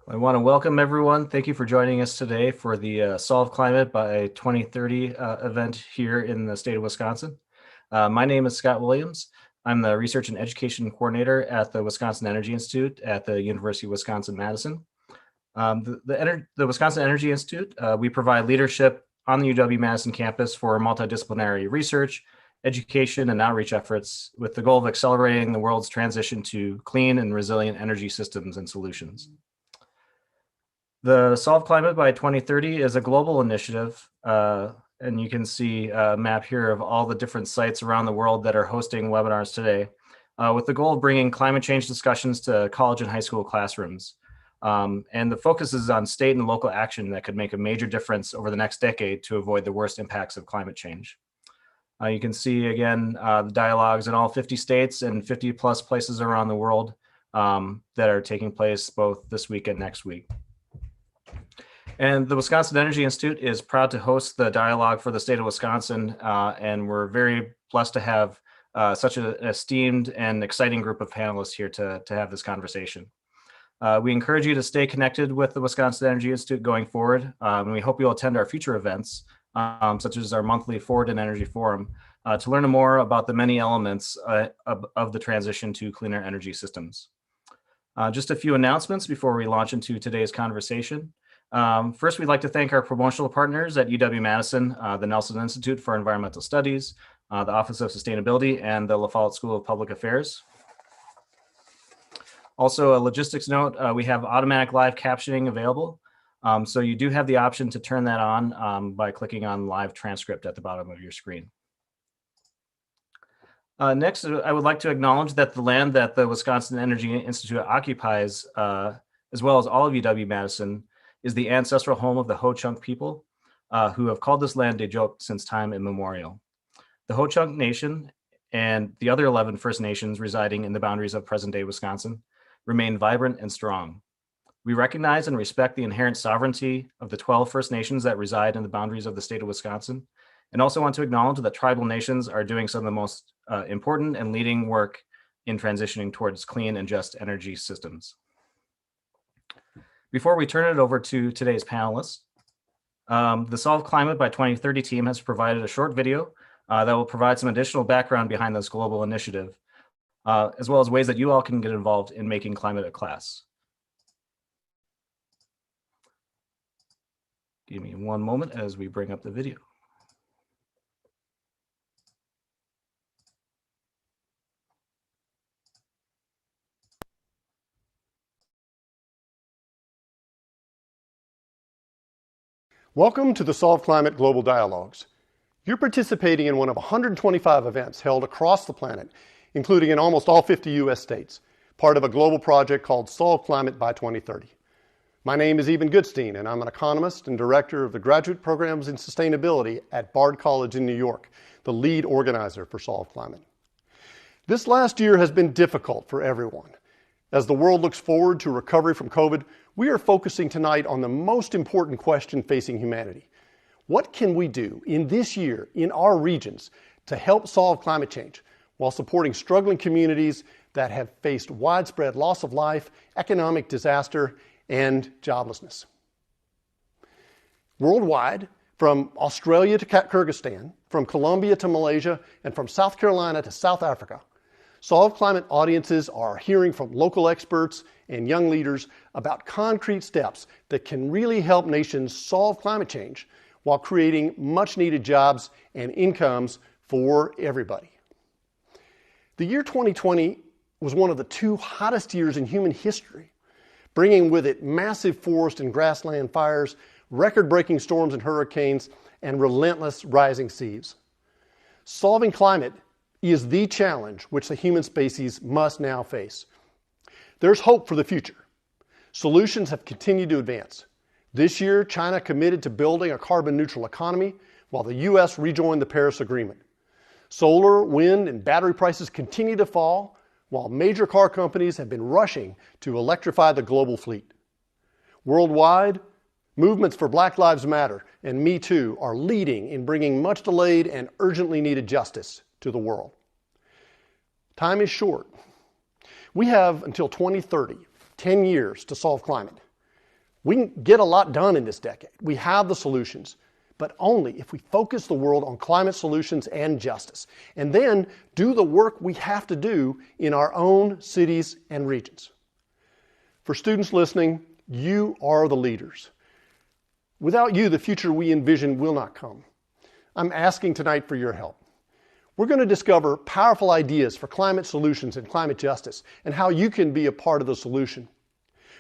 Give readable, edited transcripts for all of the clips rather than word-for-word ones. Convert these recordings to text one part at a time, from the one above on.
I want to welcome everyone. Thank you for joining us today for the Solve Climate by 2030 event here in the state of Wisconsin. My name is Scott Williams. I'm the Research and Education Coordinator at the Wisconsin Energy Institute at the University of Wisconsin-Madison. The Wisconsin Energy Institute, we provide leadership on the UW-Madison campus for multidisciplinary research, education, and outreach efforts with the goal of accelerating the world's transition to clean and resilient energy systems and solutions. The Solve Climate by 2030 is a global initiative, and you can see a map here of all the different sites around the world that are hosting webinars today, with the goal of bringing climate change discussions to college and high school classrooms. And the focus is on state and local action that could make a major difference over the next decade to avoid the worst impacts of climate change. You can see, again, the dialogues in all 50 states and 50 plus places around the world that are taking place both this week and next week. And the Wisconsin Energy Institute is proud to host the dialogue for the state of Wisconsin, and we're very blessed to have such an esteemed and exciting group of panelists here to have this conversation. We encourage you to stay connected with the Wisconsin Energy Institute going forward, and we hope you'll attend our future events, such as our monthly Forward in Energy Forum, to learn more about the many elements of the transition to cleaner energy systems. Just a few announcements before we launch into today's conversation. First, we'd like to thank our promotional partners at UW-Madison, the Nelson Institute for Environmental Studies, the Office of Sustainability, and the La Follette School of Public Affairs. Also, a logistics note, we have automatic live captioning available. So you do have the option to turn that on by clicking on live transcript at the bottom of your screen. Next, I would like to acknowledge that the land that the Wisconsin Energy Institute occupies, as well as all of UW-Madison, is the ancestral home of the Ho-Chunk people, who have called this land Dejok since time immemorial. The Ho-Chunk Nation and the other 11 First Nations residing in the boundaries of present-day Wisconsin remain vibrant and strong. We recognize and respect the inherent sovereignty of the 12 First Nations that reside in the boundaries of the state of Wisconsin, and also want to acknowledge that tribal nations are doing some of the most important and leading work in transitioning towards clean and just energy systems. Before we turn it over to today's panelists, the Solve Climate by 2030 team has provided a short video that will provide some additional background behind this global initiative, as well as ways that you all can get involved in making climate a class. Give me one moment as we bring up the video. Welcome to the Solve Climate Global Dialogues. You're participating in one of 125 events held across the planet, including in almost all 50 U.S. states, part of a global project called Solve Climate by 2030. My name is Eben Goodstein, and I'm an economist and director of the Graduate Programs in Sustainability at Bard College in New York, the lead organizer for Solve Climate. This last year has been difficult for everyone. As the world looks forward to recovery from COVID, we are focusing tonight on the most important question facing humanity. What can we do in this year in our regions to help solve climate change while supporting struggling communities that have faced widespread loss of life, economic disaster, and joblessness? Worldwide, from Australia to Kyrgyzstan, from Colombia to Malaysia, and from South Carolina to South Africa, Solve Climate audiences are hearing from local experts and young leaders about concrete steps that can really help nations solve climate change while creating much needed jobs and incomes for everybody. The year 2020 was one of the two hottest years in human history, bringing with it massive forest and grassland fires, record-breaking storms and hurricanes, and relentless rising seas. Solving climate is the challenge which the human species must now face. There's hope for the future. Solutions have continued to advance. This year, China committed to building a carbon-neutral economy, while the U.S. rejoined the Paris Agreement. Solar, wind, and battery prices continue to fall, while major car companies have been rushing to electrify the global fleet. Worldwide, movements for Black Lives Matter and Me Too are leading in bringing much delayed and urgently needed justice to the world. Time is short. We have until 2030, 10 years to solve climate. We can get a lot done in this decade. We have the solutions, but only if we focus the world on climate solutions and justice, and then do the work we have to do in our own cities and regions. For students listening, you are the leaders. Without you, the future we envision will not come. I'm asking tonight for your help. We're going to discover powerful ideas for climate solutions and climate justice and how you can be a part of the solution.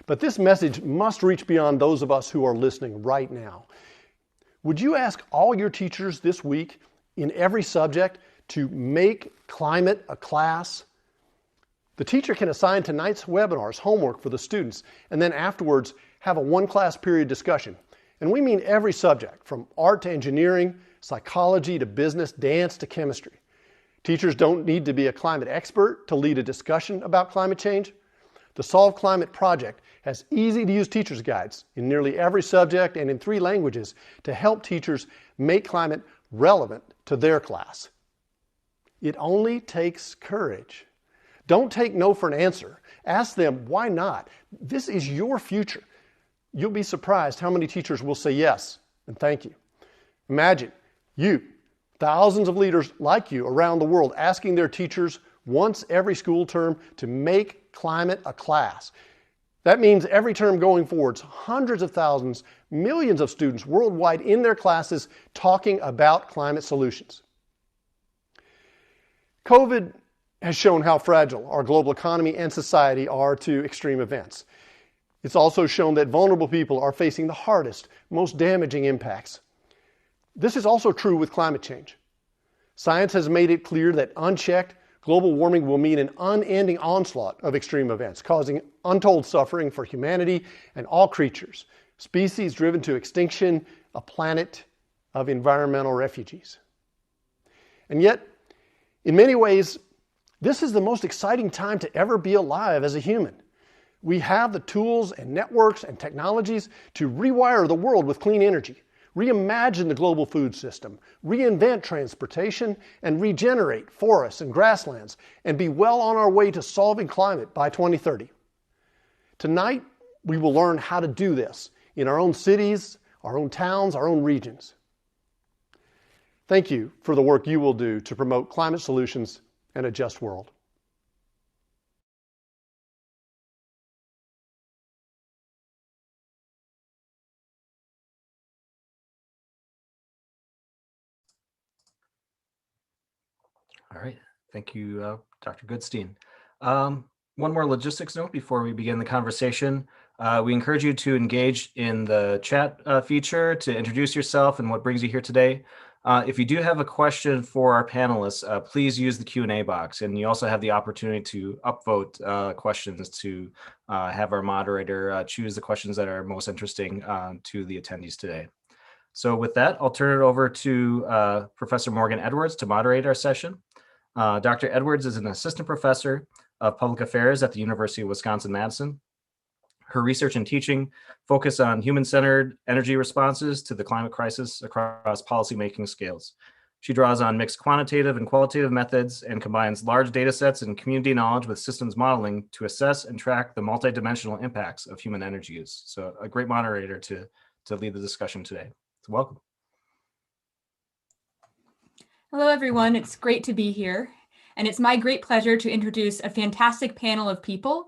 But this message must reach beyond those of us who are listening right now. Would you ask all your teachers this week in every subject to make climate a class? The teacher can assign tonight's webinar's homework for the students and then afterwards have a one-class period discussion. And we mean every subject, from art to engineering, psychology to business, dance to chemistry. Teachers don't need to be a climate expert to lead a discussion about climate change. The Solve Climate project has easy-to-use teacher's guides in nearly every subject and in 3 languages to help teachers make climate relevant to their class. It only takes courage. Don't take no for an answer. Ask them, why not? This is your future. You'll be surprised how many teachers will say yes and thank you. Imagine you, thousands of leaders like you around the world asking their teachers once every school term to make climate a class. That means every term going forwards, hundreds of thousands, millions of students worldwide in their classes talking about climate solutions. COVID has shown how fragile our global economy and society are to extreme events. It's also shown that vulnerable people are facing the hardest, most damaging impacts. This is also true with climate change. Science has made it clear that unchecked, global warming will mean an unending onslaught of extreme events, causing untold suffering for humanity and all creatures, species driven to extinction, a planet of environmental refugees. And yet, in many ways, this is the most exciting time to ever be alive as a human. We have the tools and networks and technologies to rewire the world with clean energy, reimagine the global food system, reinvent transportation, and regenerate forests and grasslands, and be well on our way to solving climate by 2030. Tonight, we will learn how to do this in our own cities, our own towns, our own regions. Thank you for the work you will do to promote climate solutions and a just world. All right. Thank you, Dr. Goodstein. One more logistics note before we begin the conversation. We encourage you to engage in the chat feature to introduce yourself and what brings you here today. If you do have a question for our panelists, please use the Q&A box. And you also have the opportunity to upvote questions to have our moderator choose the questions that are most interesting to the attendees today. So with that, I'll turn it over to Professor Morgan Edwards to moderate our session. Dr. Edwards is an assistant professor of public affairs at the University of Wisconsin-Madison. Her research and teaching focus on human-centered energy responses to the climate crisis across policymaking scales. She draws on mixed quantitative and qualitative methods and combines large data sets and community knowledge with systems modeling to assess and track the multidimensional impacts of human energy use. So a great moderator to lead the discussion today. So welcome. Hello, everyone. It's great to be here. And it's my great pleasure to introduce a fantastic panel of people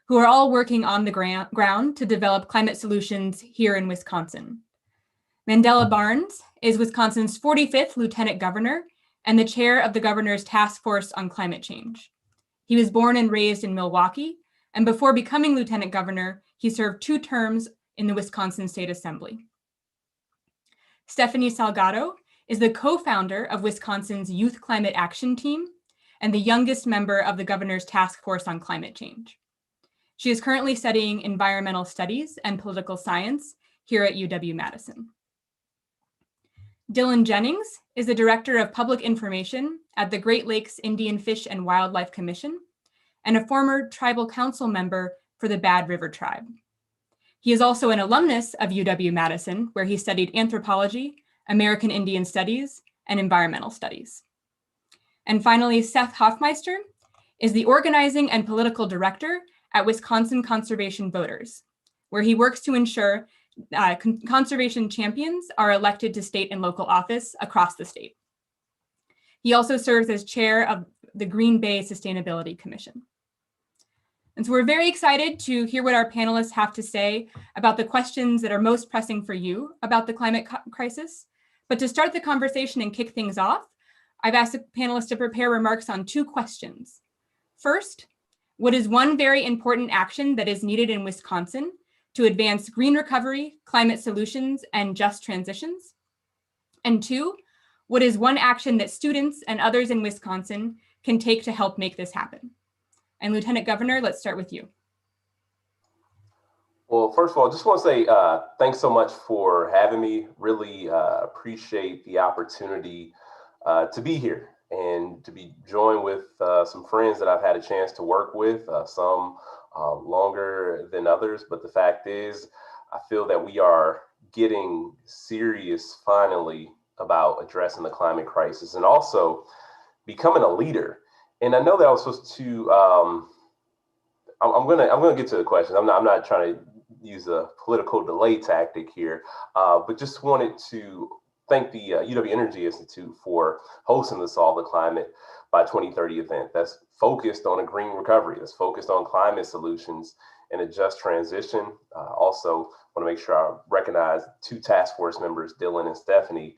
who are all working on the ground to develop climate solutions here in Wisconsin. Mandela Barnes is Wisconsin's 45th Lieutenant Governor and the chair of the governor's task force on climate change. He was born and raised in Milwaukee, and before becoming Lieutenant Governor, he served 2 terms in the Wisconsin State Assembly. Stephanie Salgado is the co-founder of Wisconsin's Youth Climate Action Team and the youngest member of the governor's task force on climate change. She is currently studying environmental studies and political science here at UW-Madison. Dylan Jennings is the director of public information at the Great Lakes Indian Fish and Wildlife Commission and a former tribal council member for the Bad River Tribe. He is also an alumnus of UW-Madison, where he studied anthropology, American Indian Studies, and environmental studies. And finally, Seth Hoffmeister is the organizing and political director at Wisconsin Conservation Voters, where he works to ensure conservation champions are elected to state and local office across the state. He also serves as chair of the Green Bay Sustainability Commission. And so we're very excited to hear what our panelists have to say about the questions that are most pressing for you about the climate crisis. But to start the conversation and kick things off, I've asked the panelists to prepare remarks on two questions. First, what is one very important action that is needed in Wisconsin to advance green recovery, climate solutions, and just transitions? And two, what is one action that students and others in Wisconsin can take to help make this happen? And Lieutenant Governor, let's start with you. Well, first of all, I just want to say thanks so much for having me. Really appreciate the opportunity to be here and to be joined with some friends that I've had a chance to work with, some longer than others. But the fact is, I feel that we are getting serious finally about addressing the climate crisis and also becoming a leader. And I know that I was supposed to. I'm gonna get to the questions. I'm not trying to use a political delay tactic here, but just wanted to thank the UW Energy Institute for hosting the Solve the Climate by 2030 event that's focused on a green recovery, that's focused on climate solutions and a just transition. Also want to make sure I recognize two task force members, Dylan and Stephanie,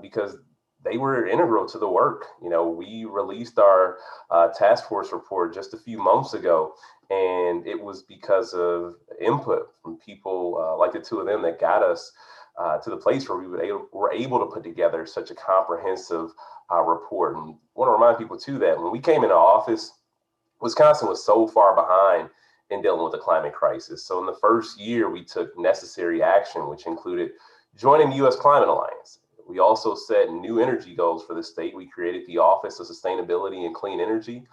because they were integral to the work. You know, we released our task force report just a few months ago, and it was because of input from people like the two of them that got us to the place where we were able to put together such a comprehensive report. And I want to remind people too that when we came into office, Wisconsin was so far behind in dealing with the climate crisis. So in the first year, we took necessary action, which included joining the U.S. Climate Alliance. We also set new energy goals for the state. We created the Office of Sustainability and Clean Energy,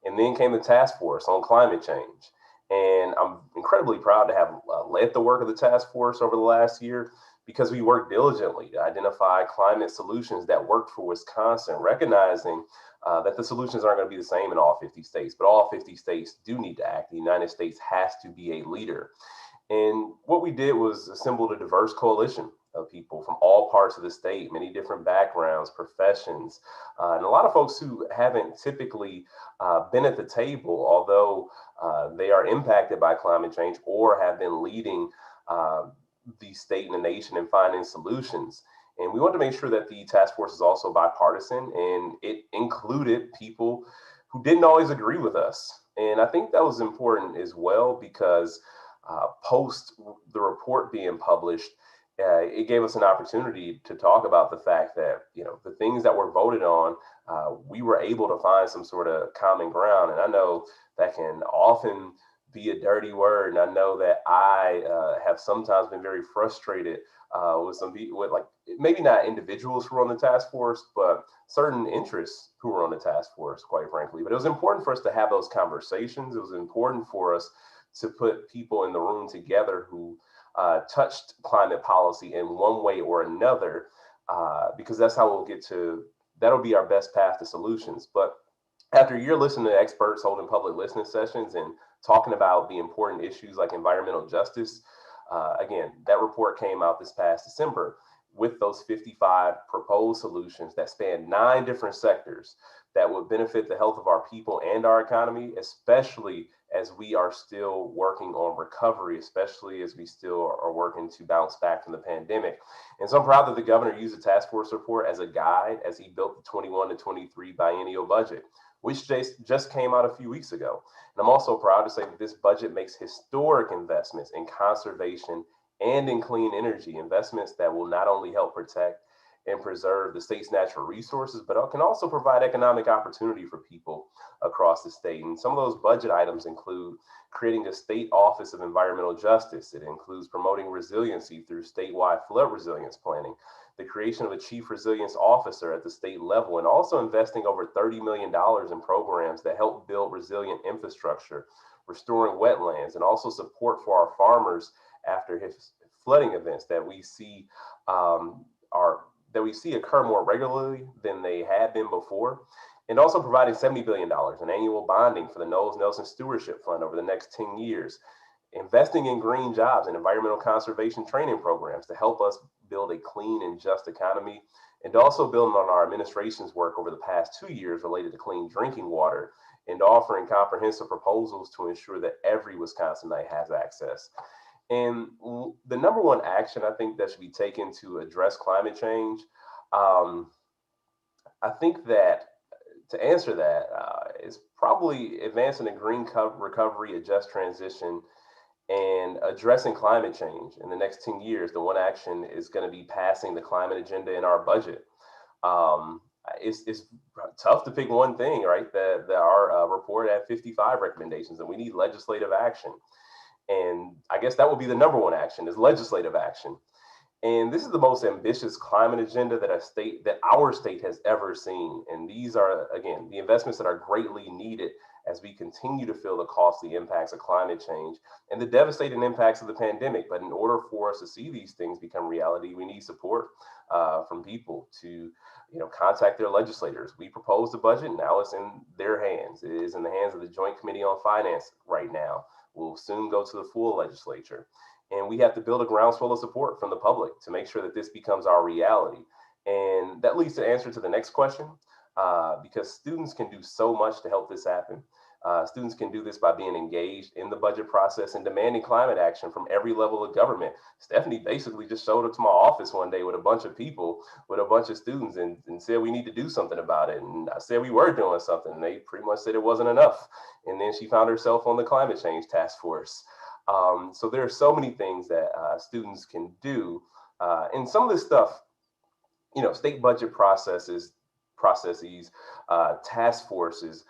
and then came the task force on climate change. And I'm incredibly proud to have led the work of the task force over the last year, because we worked diligently to identify climate solutions that worked for Wisconsin, recognizing that the solutions aren't going to be the same in all 50 states, but all 50 states do need to act. The United States has to be a leader. And what we did was assembled a diverse coalition of people from all parts of the state, many different backgrounds, professions, and a lot of folks who haven't typically been at the table, although they are impacted by climate change or have been leading the state and the nation in finding solutions. And we want to make sure that the task force is also bipartisan, and it included people who didn't always agree with us. And I think that was important as well, because post the report being published, it gave us an opportunity to talk about the fact that, you know, the things that were voted on, we were able to find some sort of common ground. And I know that can often be a dirty word. And I know that I have sometimes been very frustrated with some people, with like maybe not individuals who were on the task force, but certain interests who were on the task force, quite frankly. But it was important for us to have those conversations. It was important for us to put people in the room together who touched climate policy in one way or another, because that's how we'll get to, that'll be our best path to solutions. But after you're listening to experts holding public listening sessions and talking about the important issues like environmental justice, again, that report came out this past December with those 55 proposed solutions that span 9 different sectors that would benefit the health of our people and our economy, especially as we are still working on recovery, especially as we still are working to bounce back from the pandemic. And so I'm proud that the governor used the task force report as a guide as he built the 21 to 23 biennial budget, which just came out a few weeks ago. And I'm also proud to say that this budget makes historic investments in conservation and in clean energy, investments that will not only help protect and preserve the state's natural resources, but it can also provide economic opportunity for people across the state. And some of those budget items include creating a state office of environmental justice. It includes promoting resiliency through statewide flood resilience planning, the creation of a chief resilience officer at the state level, and also investing over $30 million in programs that help build resilient infrastructure, restoring wetlands, and also support for our farmers after flooding events that we see occur more regularly than they had been before, and also providing $70 billion in annual bonding for the Knowles Nelson Stewardship Fund over the next 10 years. investing in green jobs and environmental conservation training programs to help us build a clean and just economy, and also building on our administration's work over the past 2 years related to clean drinking water and offering comprehensive proposals to ensure that every Wisconsinite has access. And the number one action I think that should be taken to address climate change, I think that to answer that is probably advancing a green recovery, a just transition, and addressing climate change in the next 10 years. The one action is going to be passing the climate agenda in our budget. It's tough to pick one thing, right? That our report had 55 recommendations, and we need legislative action. And I guess that would be the number one action, is legislative action. And this is the most ambitious climate agenda that our state has ever seen. And these are, again, the investments that are greatly needed as we continue to feel the costly impacts of climate change and the devastating impacts of the pandemic. But in order for us to see these things become reality, we need support from people to, contact their legislators. We proposed a budget. Now it's in their hands. It is in the hands of the Joint Committee on Finance right now. We'll soon go to the full legislature. And we have to build a groundswell of support from the public to make sure that this becomes our reality. And that leads to the answer to the next question, because students can do so much to help this happen. Students can do this by being engaged in the budget process and demanding climate action from every level of government. Stephanie basically just showed up to my office one day with a bunch of people, with a bunch of students, and said we need to do something about it. And I said we were doing something, and they pretty much said it wasn't enough. And then she found herself on the climate change task force. So there are so many things that students can do. And some of this stuff, state budget processes, task forces,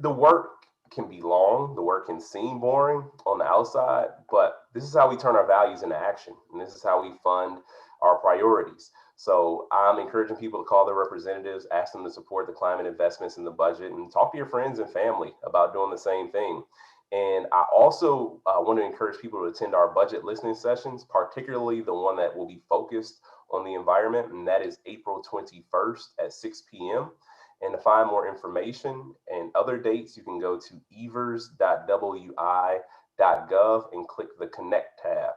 the work can be long, the work can seem boring on the outside, but this is how we turn our values into action. And this is how we fund our priorities. So I'm encouraging people to call their representatives, ask them to support the climate investments in the budget, and talk to your friends and family about doing the same thing. And I also want to encourage people to attend our budget listening sessions, particularly the one that will be focused on the environment, and that is April 21st at 6 p.m. And to find more information and other dates, you can go to evers.wi.gov and click the Connect tab.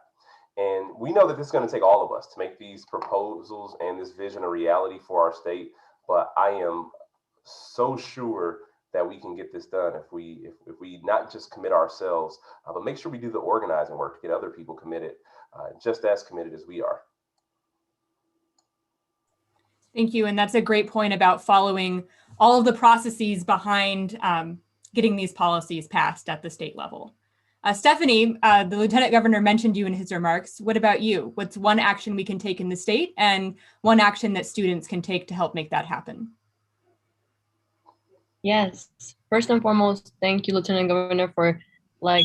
And we know that this is going to take all of us to make these proposals and this vision a reality for our state, but I am so sure that we can get this done if we not just commit ourselves, but make sure we do the organizing work to get other people committed, just as committed as we are. Thank you. And that's a great point about following all of the processes behind getting these policies passed at the state level. Stephanie, the Lieutenant Governor mentioned you in his remarks. What about you? What's one action we can take in the state and one action that students can take to help make that happen? Yes, first and foremost, thank you, Lieutenant Governor, for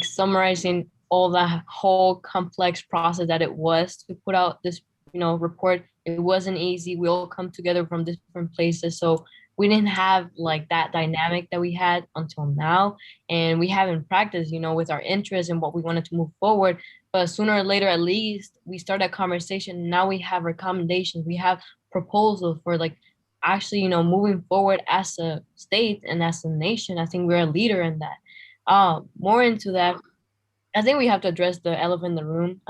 summarizing all the whole complex process that it was to put out this, report. It wasn't easy. We all come together from different places, so we didn't have that dynamic that we had until now, and we haven't practiced, with our interests and what we wanted to move forward. But sooner or later, at least, we start a conversation. Now we have recommendations. We have proposals for actually, moving forward as a state and as a nation. I think we're a leader in that. More into that, I think we have to address the elephant in the room.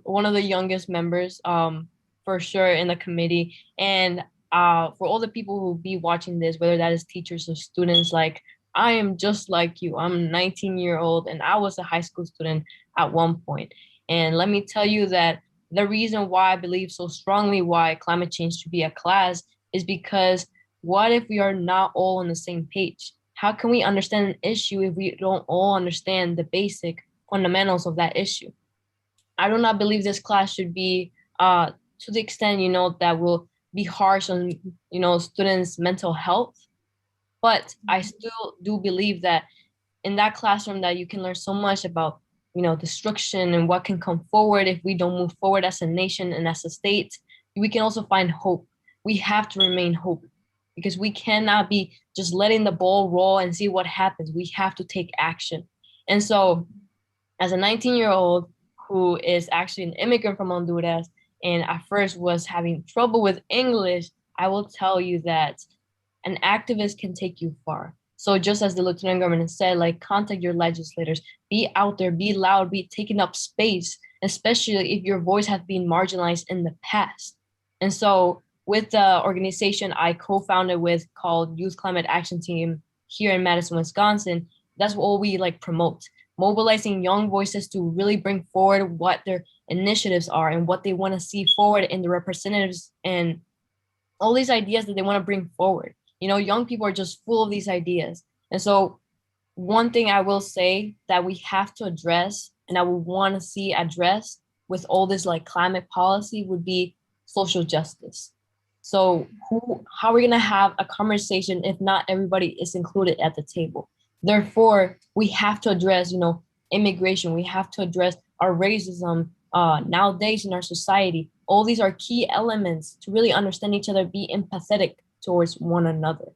One of the youngest members, for sure, in the committee. And for all the people who will be watching this, whether that is teachers or students, I am just like you. I'm 19-year-old, and I was a high school student at one point. And let me tell you that the reason why I believe so strongly why climate change should be a class is because what if we are not all on the same page? How can we understand an issue if we don't all understand the basic fundamentals of that issue? I do not believe this class should be to the extent, that will be harsh on, students' mental health. But I still do believe that in that classroom that you can learn so much about, destruction and what can come forward if we don't move forward as a nation and as a state. We can also find hope. We have to remain hope because we cannot be just letting the ball roll and see what happens. We have to take action. And so as a 19-year-old who is actually an immigrant from Honduras and at first was having trouble with English, I will tell you that an activist can take you far. So just as the lieutenant governor said, like contact your legislators, be out there, be loud, be taking up space, especially if your voice has been marginalized in the past. And so with the organization I co-founded with called Youth Climate Action Team here in Madison, Wisconsin, that's what we like promote, mobilizing young voices to really bring forward what their initiatives are and what they want to see forward in the representatives and all these ideas that they want to bring forward. You know, young people are just full of these ideas. And so one thing I will say that we have to address and I would want to see addressed with all this like climate policy would be social justice. So how are we going to have a conversation if not everybody is included at the table? Therefore, we have to address, you know, immigration. We have to address our racism nowadays in our society. All these are key elements to really understand each other, be empathetic towards one another.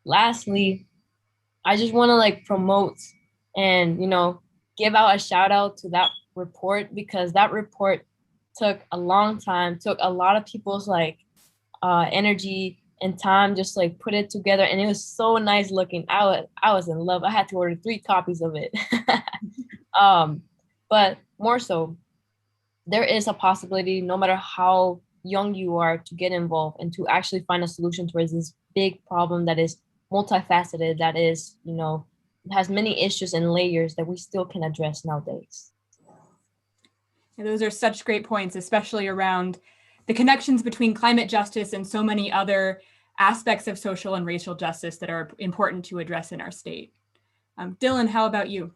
Lastly, I just want to like promote and, you know, give out a shout out to that report because that report took a long time, took a lot of people's like energy and time just like put it together, and it was so nice looking. I was in love. I had to order 3 copies of it. But more so, there is a possibility, no matter how young you are, to get involved and to actually find a solution towards this big problem that is multifaceted, that is, you know, has many issues and layers that we still can address nowadays. And those are such great points, especially around the connections between climate justice and so many other aspects of social and racial justice that are important to address in our state. Dylan, how about you?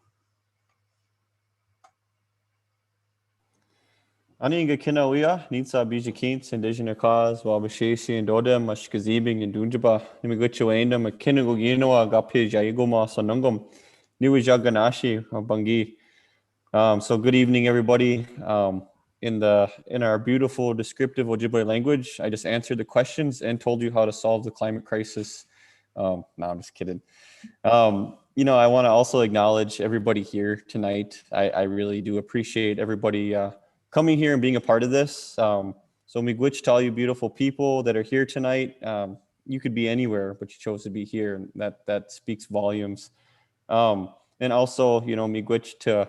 Anige kinauia, nitsa bijakins, indigenous cause, wabashashi and odem, mashkazibing and dunjaba, nimiguchuenda, makinagoginoa, gapi jaigoma, sonungum, niwijaganashi, bangi. So good evening, everybody. In our beautiful descriptive Ojibwe language, I just answered the questions and told you how to solve the climate crisis. No, I'm just kidding. You know, I want to also acknowledge everybody here tonight. I really do appreciate everybody coming here and being a part of this. So miigwech to all you beautiful people that are here tonight. You could be anywhere, but you chose to be here, and that speaks volumes. And also, you know, miigwech to,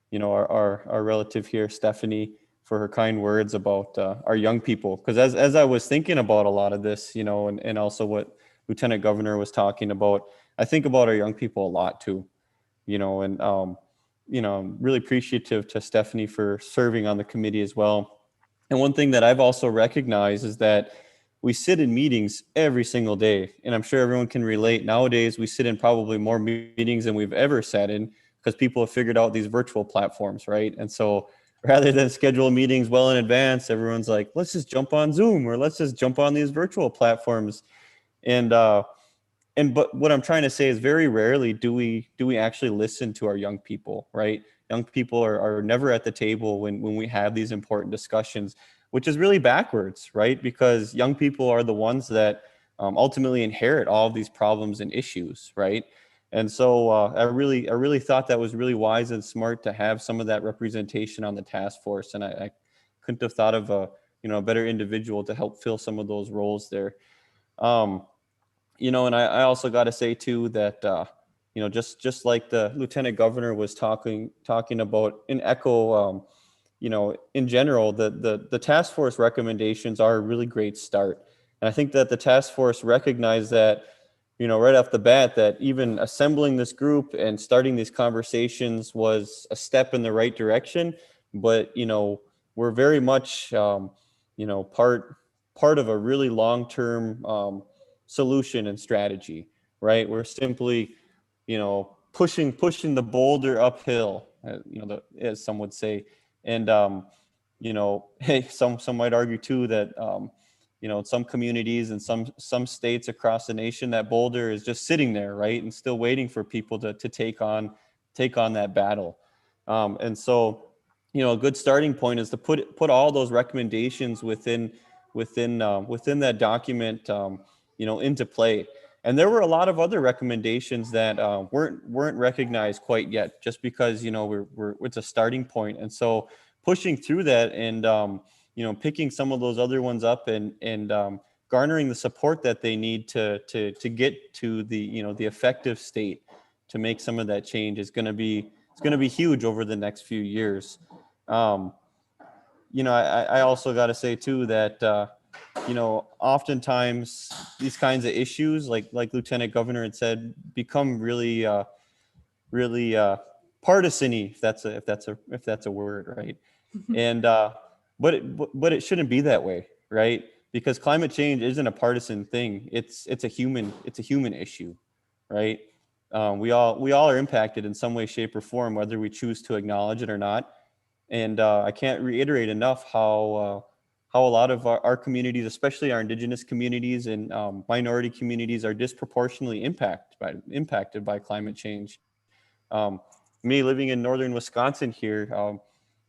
you know, our relative here, Stephanie, for her kind words about our young people. Because as I was thinking about a lot of this, you know, and also what Lieutenant Governor was talking about, I think about our young people a lot too, you know, and, you know, I'm really appreciative to Stephanie for serving on the committee as well. And one thing that I've also recognized is that we sit in meetings every single day. And I'm sure everyone can relate. Nowadays, we sit in probably more meetings than we've ever sat in because people have figured out these virtual platforms, right? And so rather than schedule meetings well in advance, everyone's like, let's just jump on Zoom or let's just jump on these virtual platforms. But what I'm trying to say is very rarely do we actually listen to our young people, right? Young people are never at the table when we have these important discussions, which is really backwards, right? Because young people are the ones that ultimately inherit all of these problems and issues, right? And so I really thought that was really wise and smart to have some of that representation on the task force. And I couldn't have thought of a better individual to help fill some of those roles there. You know, and I also got to say too that you know, just like the Lieutenant Governor was talking about in ECHO, you know, in general, the task force recommendations are a really great start. And I think that the task force recognized that, you know, right off the bat, that even assembling this group and starting these conversations was a step in the right direction. But, you know, we're very much, you know, part of a really long-term solution and strategy, right? We're simply, you know, pushing the boulder uphill, you know, as some would say. And, you know, hey, some might argue too that, you know, in some communities and some states across the nation, that boulder is just sitting there, right, and still waiting for people to take on that battle. And so, you know, a good starting point is to put all those recommendations within that document, you know, into play. And there were a lot of other recommendations that weren't recognized quite yet, just because, you know, it's a starting point. And so pushing through that and you know, picking some of those other ones up and garnering the support that they need to get to the the effective state to make some of that change is going to be huge over the next few years. I also got to say too that oftentimes these kinds of issues, like Lieutenant Governor had said, become really partisan-y, if that's a word, right? And but it shouldn't be that way, right? Because climate change isn't a partisan thing. It's a human issue, right? We all are impacted in some way, shape, or form, whether we choose to acknowledge it or not. And I can't reiterate enough how a lot of our communities, especially our indigenous communities and minority communities, are disproportionately impacted by climate change. Me living in northern Wisconsin here,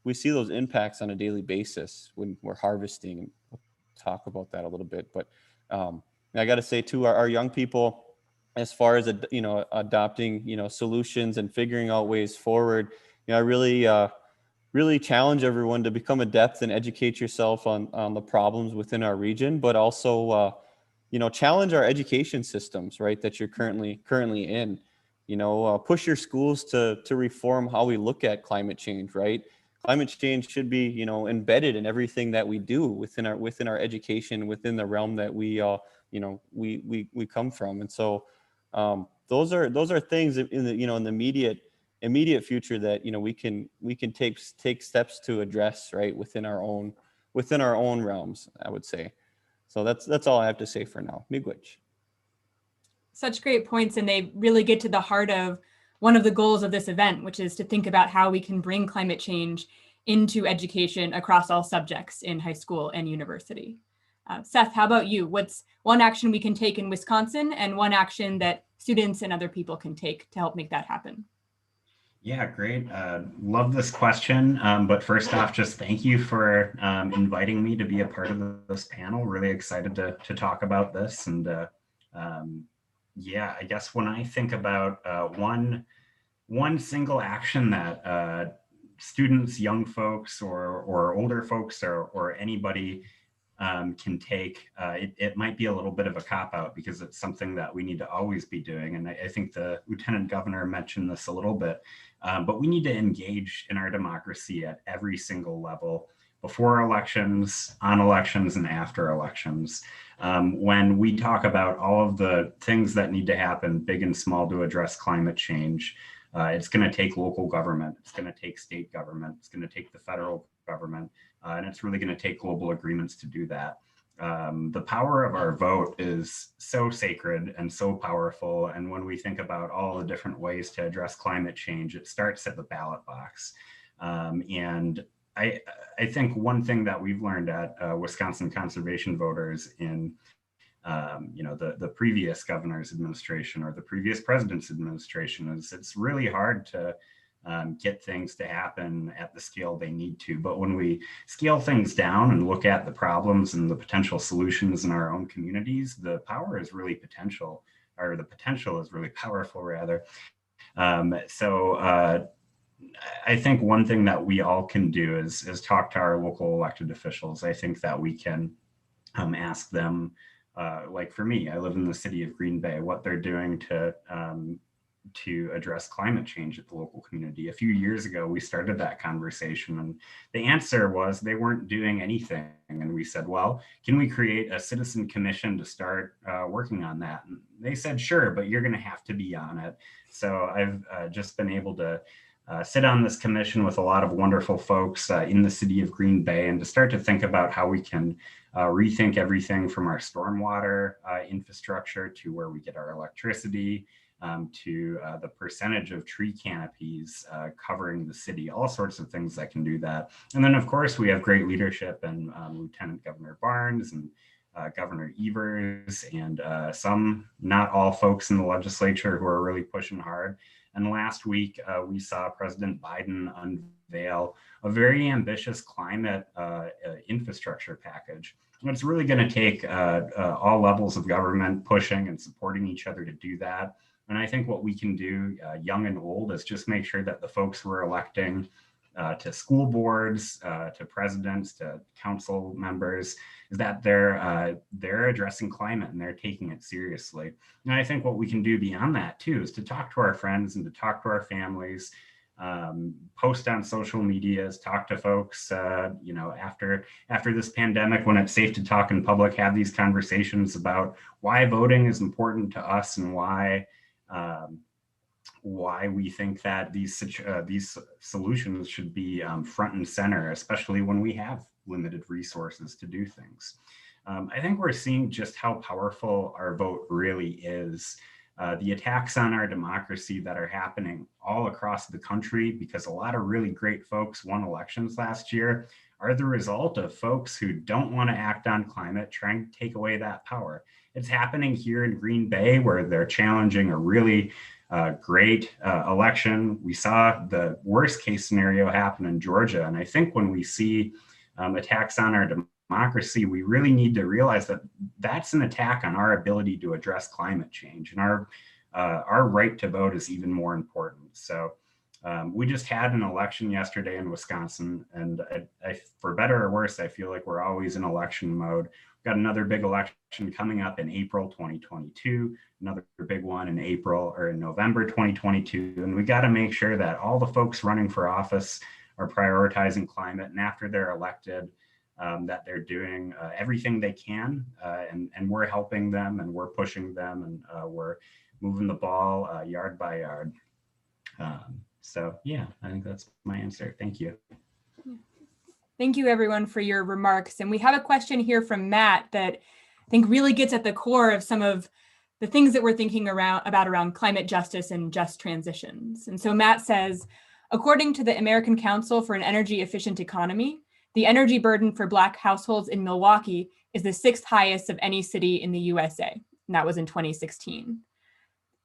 we see those impacts on a daily basis when we're harvesting, and we'll talk about that a little bit. But I got to say too, our young people, as far as adopting solutions and figuring out ways forward, I really challenge everyone to become adept and educate yourself on the problems within our region, but also challenge our education systems, right, that you're currently in. Push your schools to reform how we look at climate change, right? Climate change should be embedded in everything that we do within our education, within the realm that we come from. And so those are things in the in the immediate future that we can take steps to address, right, within our own realms, I would say. So that's all I have to say for now. Miigwech. Such great points, and they really get to the heart of one of the goals of this event, which is to think about how we can bring climate change into education across all subjects in high school and university. Seth, how about you? What's one action we can take in Wisconsin and one action that students and other people can take to help make that happen? Yeah, great. Love this question. But first off, just thank you for inviting me to be a part of this panel. Really excited to talk about this. And yeah, I guess when I think about one single action that students, young folks, or older folks, or anybody can take, it might be a little bit of a cop-out because it's something that we need to always be doing. And I think the Lieutenant Governor mentioned this a little bit, but we need to engage in our democracy at every single level, before elections, on elections, and after elections. When we talk about all of the things that need to happen, big and small, to address climate change, it's going to take local government, it's going to take state government, it's going to take the federal government, and it's really going to take global agreements to do that. The power of our vote is so sacred and so powerful. And when we think about all the different ways to address climate change, it starts at the ballot box. And I think one thing that we've learned at Wisconsin Conservation Voters in the previous governor's administration or the previous president's administration is it's really hard to get things to happen at the scale they need to. But when we scale things down and look at the problems and the potential solutions in our own communities, the power is really potential, or the potential is really powerful, rather. I think one thing that we all can do is talk to our local elected officials. I think that we can ask them, like for me, I live in the city of Green Bay, what they're doing to address climate change at the local community. A few years ago, we started that conversation, and the answer was they weren't doing anything. And we said, well, can we create a citizen commission to start working on that? And they said, sure, but you're going to have to be on it. So I've just been able to sit on this commission with a lot of wonderful folks in the city of Green Bay, and to start to think about how we can rethink everything from our stormwater infrastructure to where we get our electricity, to the percentage of tree canopies covering the city, all sorts of things that can do that. And then, of course, we have great leadership and Lieutenant Governor Barnes and Governor Evers and some, not all folks in the legislature who are really pushing hard. And last week, we saw President Biden unveil a very ambitious climate infrastructure package. And it's really going to take all levels of government pushing and supporting each other to do that. And I think what we can do, young and old, is just make sure that the folks we're electing to school boards, to presidents, to council members, is that they're addressing climate and they're taking it seriously. And I think what we can do beyond that too is to talk to our friends and to talk to our families, post on social medias, talk to folks, after this pandemic, when it's safe to talk in public, have these conversations about why voting is important to us and why we think that these solutions should be front and center, especially when we have limited resources to do things. I think we're seeing just how powerful our vote really is. The attacks on our democracy that are happening all across the country, because a lot of really great folks won elections last year, are the result of folks who don't want to act on climate, trying to take away that power. It's happening here in Green Bay, where they're challenging a really great election. We saw the worst case scenario happen in Georgia. And I think when we see attacks on our democracy, we really need to realize that that's an attack on our ability to address climate change, and our right to vote is even more important. So we just had an election yesterday in Wisconsin, and I, for better or worse, I feel like we're always in election mode. We've got another big election coming up in April 2022, another big one in November 2022, and we got to make sure that all the folks running for office are prioritizing climate, and after they're elected, that they're doing everything they can, and we're helping them, and we're pushing them, and we're moving the ball yard by yard. So yeah, I think that's my answer. Thank you. Thank you everyone for your remarks. And we have a question here from Matt that I think really gets at the core of some of the things that we're thinking around climate justice and just transitions. And so Matt says, according to the American Council for an Energy Efficient Economy, the energy burden for Black households in Milwaukee is the 6th highest of any city in the USA. And that was in 2016.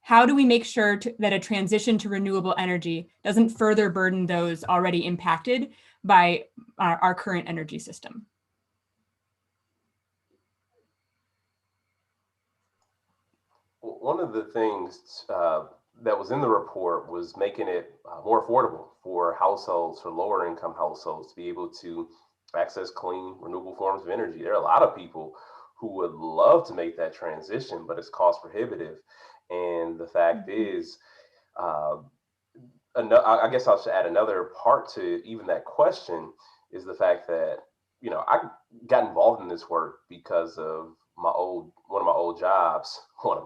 How do we make sure that a transition to renewable energy doesn't further burden those already impacted by our current energy system? One of the things that was in the report was making it more affordable for households, for lower income households, to be able to access clean, renewable forms of energy. There are a lot of people who would love to make that transition, but it's cost prohibitive. And the fact is, I guess I'll just add another part to even that question, is the fact that, I got involved in this work because of one of my old jobs where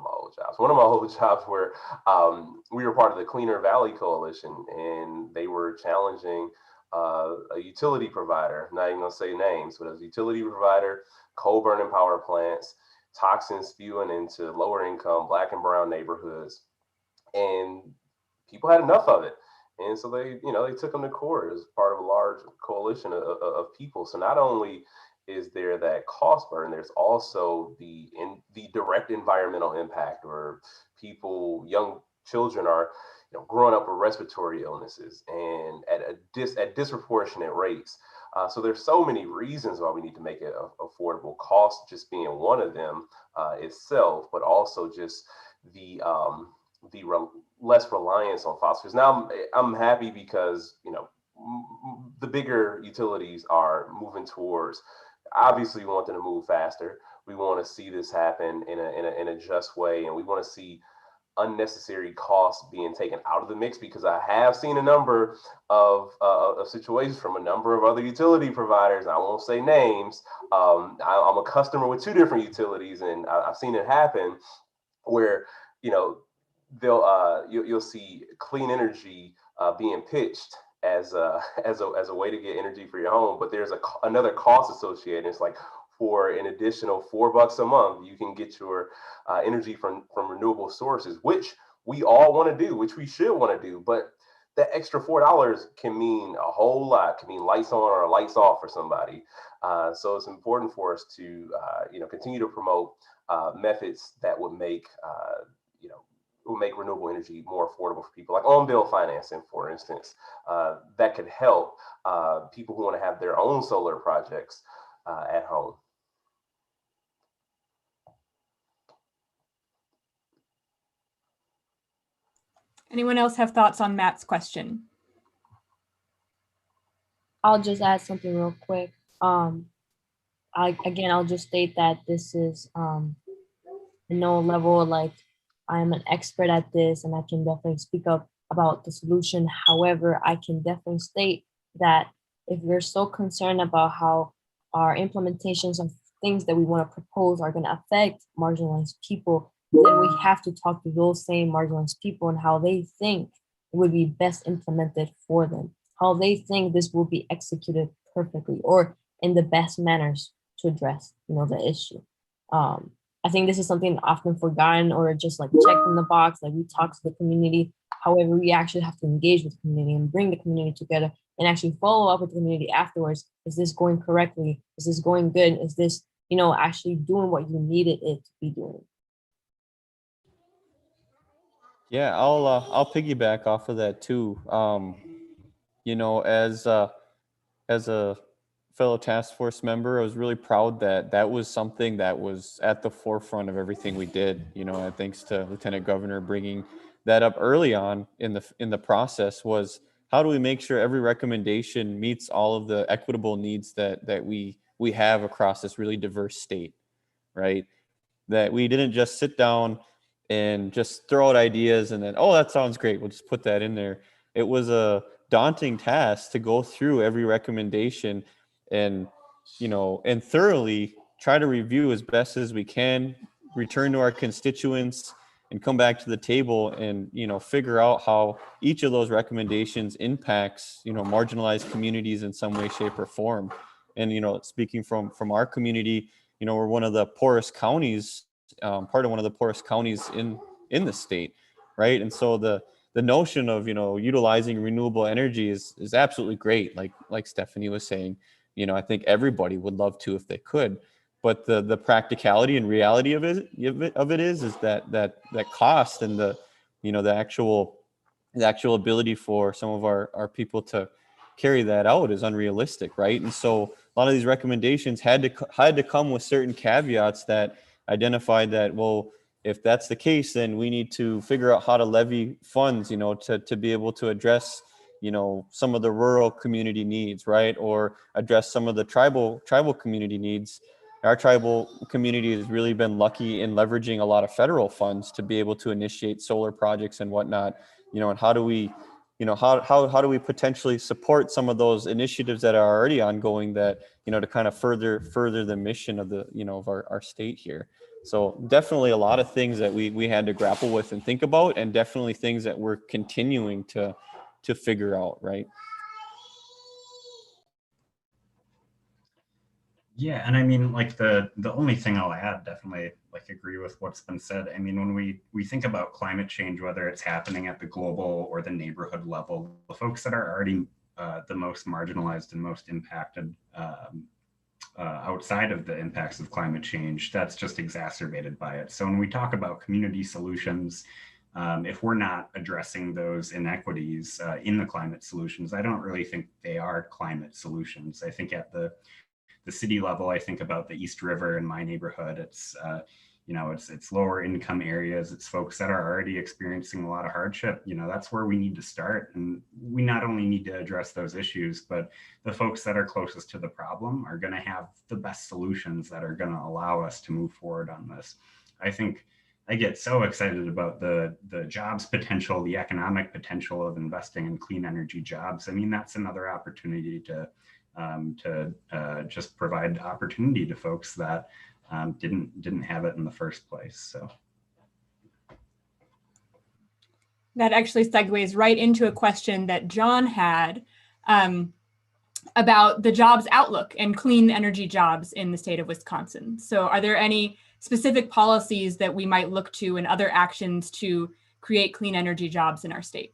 we were part of the Cleaner Valley Coalition, and they were challenging a utility provider, not even gonna say names, but as a utility provider, coal burning power plants, toxins spewing into lower income Black and brown neighborhoods, and people had enough of it. And so they took them to court as part of a large coalition of people. So not only is there that cost burden, there's also the direct environmental impact, where young children are growing up with respiratory illnesses and at disproportionate rates. So there's so many reasons why we need to make it affordable, cost just being one of them itself, but also just the less reliance on fossil fuels. Now I'm happy because the bigger utilities are moving towards. Obviously, we want them to move faster. We want to see this happen in a just way, and we want to see unnecessary costs being taken out of the mix, because I have seen a number of situations from a number of other utility providers. I won't say names. I'm a customer with 2 different utilities, and I've seen it happen where you'll see clean energy being pitched as a way to get energy for your home, but there's another cost associated. It's like, for an additional $4 a month, you can get your energy from renewable sources, which we all want to do, which we should want to do. But that extra $4 can mean a whole lot. Can mean lights on or lights off for somebody. So it's important for us to continue to promote methods that would make renewable energy more affordable for people, like on-bill financing, for instance. That could help people who want to have their own solar projects at home. Anyone else have thoughts on Matt's question? I'll just add something real quick. I'll just state that this is no level like I'm an expert at this and I can definitely speak up about the solution. However, I can definitely state that if we're so concerned about how our implementations of things that we want to propose are going to affect marginalized people, then we have to talk to those same marginalized people and how they think it would be best implemented for them, how they think this will be executed perfectly or in the best manners to address, the issue. I think this is something often forgotten or just like checked in the box, like we talk to the community. However, we actually have to engage with the community and bring the community together and actually follow up with the community afterwards. Is this going correctly? Is this going good? Is this, actually doing what you needed it to be doing? Yeah, I'll piggyback off of that too. As a fellow task force member, I was really proud that that was something that was at the forefront of everything we did. And thanks to Lieutenant Governor bringing that up early on in the process, was how do we make sure every recommendation meets all of the equitable needs that we have across this really diverse state, right? That we didn't just sit down and just throw out ideas and then, oh, that sounds great, we'll just put that in there. It was a daunting task to go through every recommendation and and thoroughly try to review as best as we can, return to our constituents and come back to the table and figure out how each of those recommendations impacts marginalized communities in some way, shape, or form. And speaking from our community, we're one of the poorest counties, part of one of the poorest counties in the state, right? And so the notion of utilizing renewable energy is absolutely great, like Stephanie was saying. I think everybody would love to if they could, but the practicality and reality of it is that cost and the actual ability for some of our people to carry that out is unrealistic, right? And so a lot of these recommendations had to come with certain caveats that identified that, well, if that's the case, then we need to figure out how to levy funds, to be able to address, some of the rural community needs, right? Or address some of the tribal community needs. Our tribal community has really been lucky in leveraging a lot of federal funds to be able to initiate solar projects and whatnot, and how do we, how do we potentially support some of those initiatives that are already ongoing that, to kind of further the mission of the, of our state here. So definitely a lot of things that we had to grapple with and think about, and definitely things that we're continuing to figure out, right? Yeah, and I mean, like the only thing I'll add, definitely like agree with what's been said. I mean, when we think about climate change, whether it's happening at the global or the neighborhood level, the folks that are already the most marginalized and most impacted outside of the impacts of climate change, that's just exacerbated by it. So when we talk about community solutions, if we're not addressing those inequities in the climate solutions, I don't really think they are climate solutions. I think at the city level, I think about the East River in my neighborhood. It's it's lower income areas. It's folks that are already experiencing a lot of hardship. That's where we need to start. And we not only need to address those issues, but the folks that are closest to the problem are going to have the best solutions that are going to allow us to move forward on this. I think I get so excited about the jobs potential, the economic potential of investing in clean energy jobs. I mean, that's another opportunity to just provide opportunity to folks that didn't have it in the first place. So that actually segues right into a question that John had about the jobs outlook and clean energy jobs in the state of Wisconsin. So are there any specific policies that we might look to and other actions to create clean energy jobs in our state?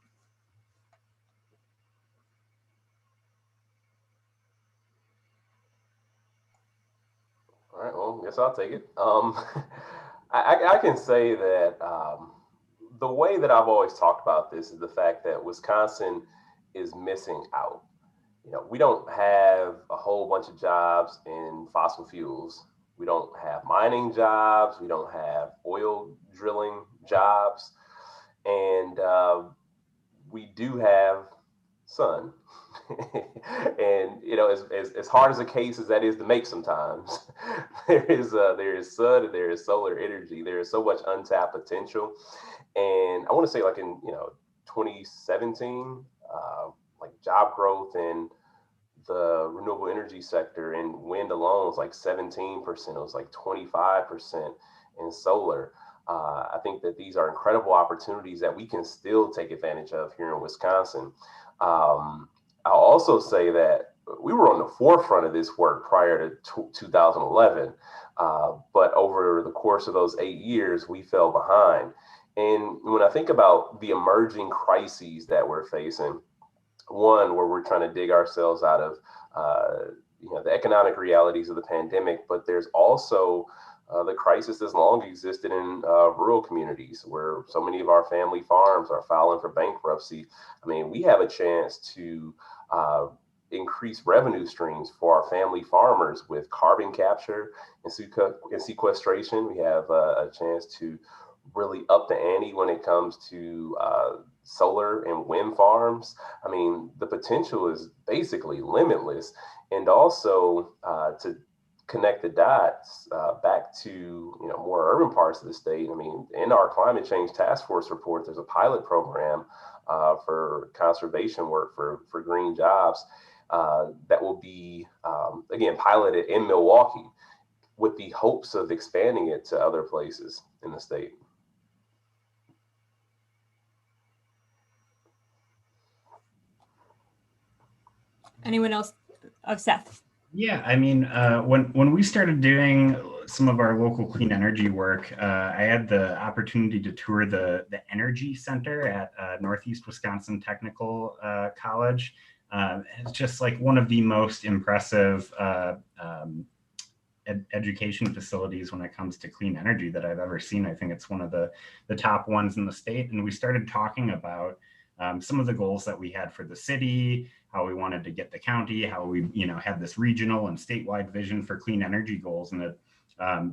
All right, well, I guess I'll take it. I can say that the way that I've always talked about this is the fact that Wisconsin is missing out. We don't have a whole bunch of jobs in fossil fuels. We don't have mining jobs. We don't have oil drilling jobs. And we do have sun. And as hard as a case as that is to make sometimes, there is sun and there is solar energy. There is so much untapped potential. And I want to say, like, in 2017, like, job growth in the renewable energy sector in wind alone was like 17%. It was like 25% in solar. I think that these are incredible opportunities that we can still take advantage of here in Wisconsin. I'll also say that we were on the forefront of this work prior to 2011, but over the course of those 8 years, we fell behind. And when I think about the emerging crises that we're facing, one where we're trying to dig ourselves out of the economic realities of the pandemic, but there's also the crisis that's long existed in rural communities where so many of our family farms are filing for bankruptcy. I mean, we have a chance to increase revenue streams for our family farmers with carbon capture and sequestration. We have a chance to really up the ante when it comes to solar and wind farms. I mean, the potential is basically limitless. And also to connect the dots back to more urban parts of the state. I mean, in our climate change task force report, there's a pilot program for conservation work for green jobs that will be again piloted in Milwaukee with the hopes of expanding it to other places in the state. Anyone else? Oh, Seth. Yeah, I mean, when we started doing some of our local clean energy work, I had the opportunity to tour the Energy Center at Northeast Wisconsin Technical College. It's just like one of the most impressive education facilities when it comes to clean energy that I've ever seen. I think it's one of the top ones in the state. And we started talking about some of the goals that we had for the city, how we wanted to get the county, how we had this regional and statewide vision for clean energy goals. And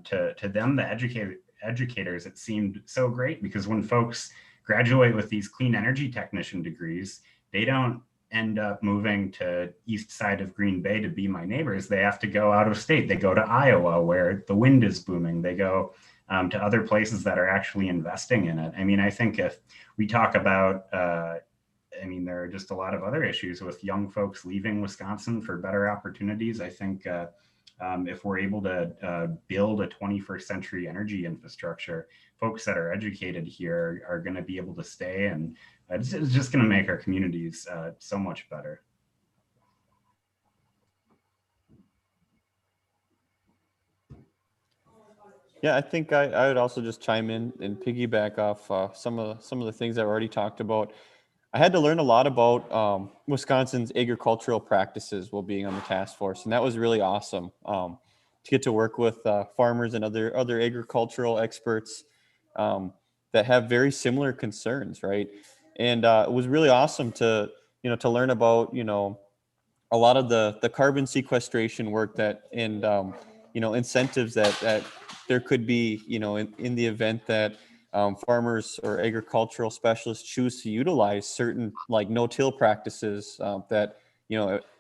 to them, the educators, it seemed so great because when folks graduate with these clean energy technician degrees, they don't end up moving to east side of Green Bay to be my neighbors. They have to go out of state. They go to Iowa where the wind is booming. They go to other places that are actually investing in it. I mean, I think if we talk about, there are just a lot of other issues with young folks leaving Wisconsin for better opportunities. I think if we're able to build a 21st century energy infrastructure, folks that are educated here are going to be able to stay, and it's just going to make our communities so much better. Yeah, I think I would also just chime in and piggyback off some of the things I've already talked about. I had to learn a lot about Wisconsin's agricultural practices while being on the task force, and that was really awesome to get to work with farmers and other agricultural experts that have very similar concerns, right? And it was really awesome to learn about a lot of the carbon sequestration work and incentives that there could be in the event that farmers or agricultural specialists choose to utilize certain like no-till practices that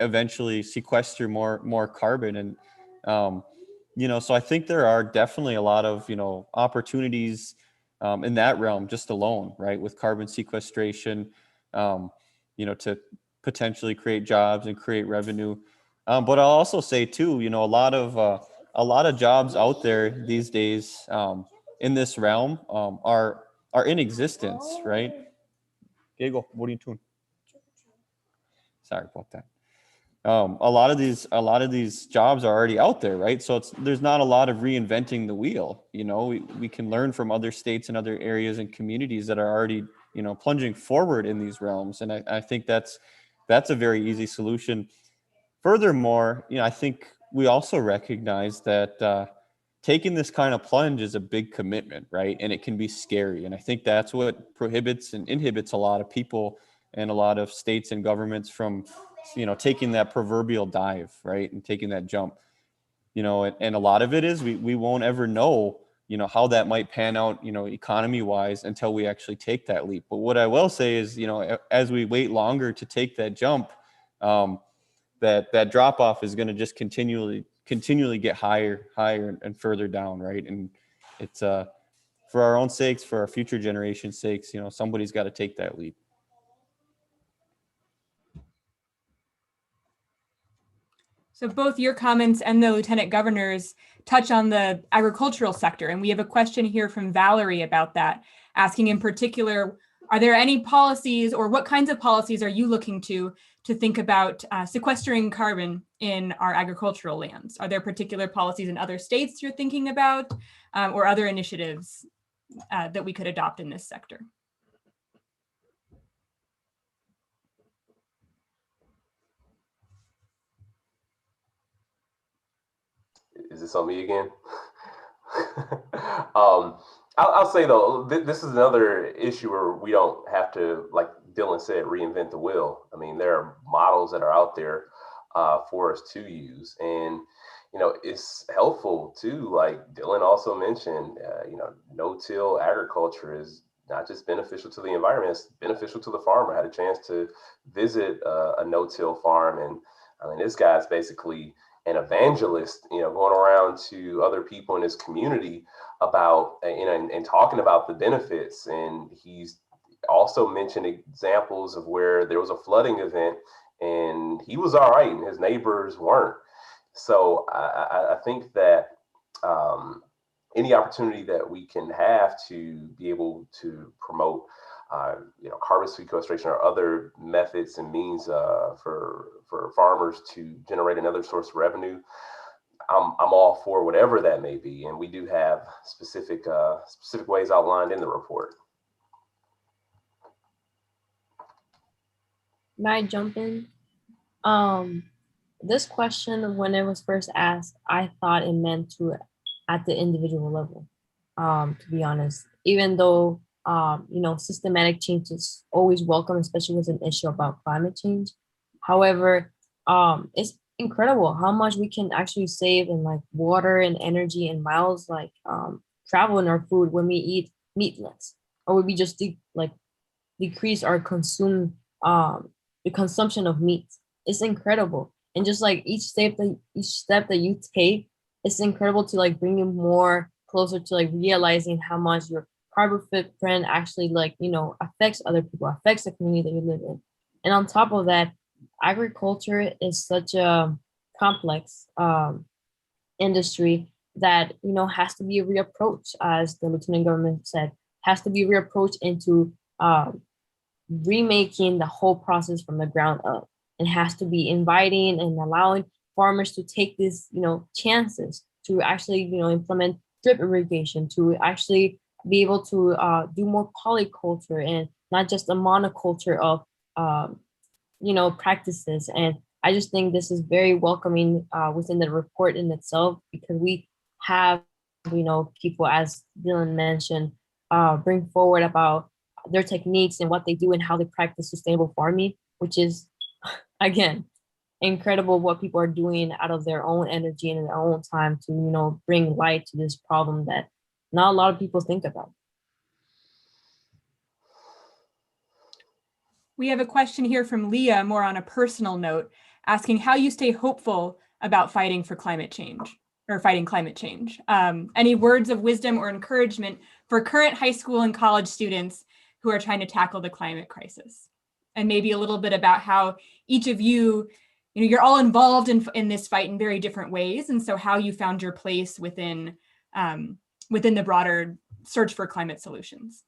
eventually sequester more carbon. And so I think there are definitely a lot of opportunities in that realm just alone, right, with carbon sequestration to potentially create jobs and create revenue. But I'll also say too, a lot of jobs out there these days in this realm are in existence, right? Giggle, what are you doing? Sorry about that. A lot of these jobs are already out there, right? So there's not a lot of reinventing the wheel. We can learn from other states and other areas and communities that are already plunging forward in these realms, and I think that's a very easy solution. Furthermore, I think we also recognize that taking this kind of plunge is a big commitment, right? And it can be scary. And I think that's what prohibits and inhibits a lot of people and a lot of states and governments from, taking that proverbial dive, right? And taking that jump, and a lot of it is we won't ever know, how that might pan out, economy wise until we actually take that leap. But what I will say is, as we wait longer to take that jump, that drop off is going to just continually get higher and further down, right? And it's for our own sakes, for our future generations' sakes, somebody's got to take that leap. So both your comments and the Lieutenant Governor's touch on the agricultural sector. And we have a question here from Valerie about that, asking in particular, are there any policies or what kinds of policies are you looking to think about sequestering carbon in our agricultural lands? Are there particular policies in other states you're thinking about or other initiatives that we could adopt in this sector? Is this on me again? I'll say though, this is another issue where we don't have to, like Dylan said, reinvent the wheel. I mean, there are models that are out there for us to use, and it's helpful too. Like Dylan also mentioned, no-till agriculture is not just beneficial to the environment; it's beneficial to the farmer. I had a chance to visit a no-till farm, and I mean, this guy's basically an evangelist, going around to other people in his community about, and talking about the benefits. And he's also mentioned examples of where there was a flooding event and he was all right and his neighbors weren't. So I think that any opportunity that we can have to be able to promote carbon sequestration or other methods and means for farmers to generate another source of revenue, I'm all for whatever that may be, and we do have specific ways outlined in the report. May I jump in? This question, when it was first asked, I thought it meant to at the individual level. To be honest, even though systematic change is always welcome, especially with an issue about climate change. However, it's incredible how much we can actually save in like water and energy and miles, like travel in our food when we eat meatless, or when we just decrease our the consumption of meat. It's incredible, and just like each step that you take, it's incredible to like bring you more closer to like realizing how much your carbon footprint actually affects other people, affects the community that you live in. And on top of that, agriculture is such a complex industry that has to be reapproached, as the Lieutenant Governor said, has to be reapproached into remaking the whole process from the ground up, and has to be inviting and allowing farmers to take these chances to actually implement drip irrigation, to actually be able to do more polyculture and not just a monoculture of practices. And I just think this is very welcoming within the report in itself, because we have people, as Dylan mentioned, bring forward about their techniques and what they do and how they practice sustainable farming, which is again incredible what people are doing out of their own energy and their own time to bring light to this problem that not a lot of people think about. We have a question here from Leah, more on a personal note, asking how you stay hopeful about fighting climate change. Any words of wisdom or encouragement for current high school and college students who are trying to tackle the climate crisis? And maybe a little bit about how each of you, you're all involved in this fight in very different ways. And so how you found your place within the broader search for climate solutions.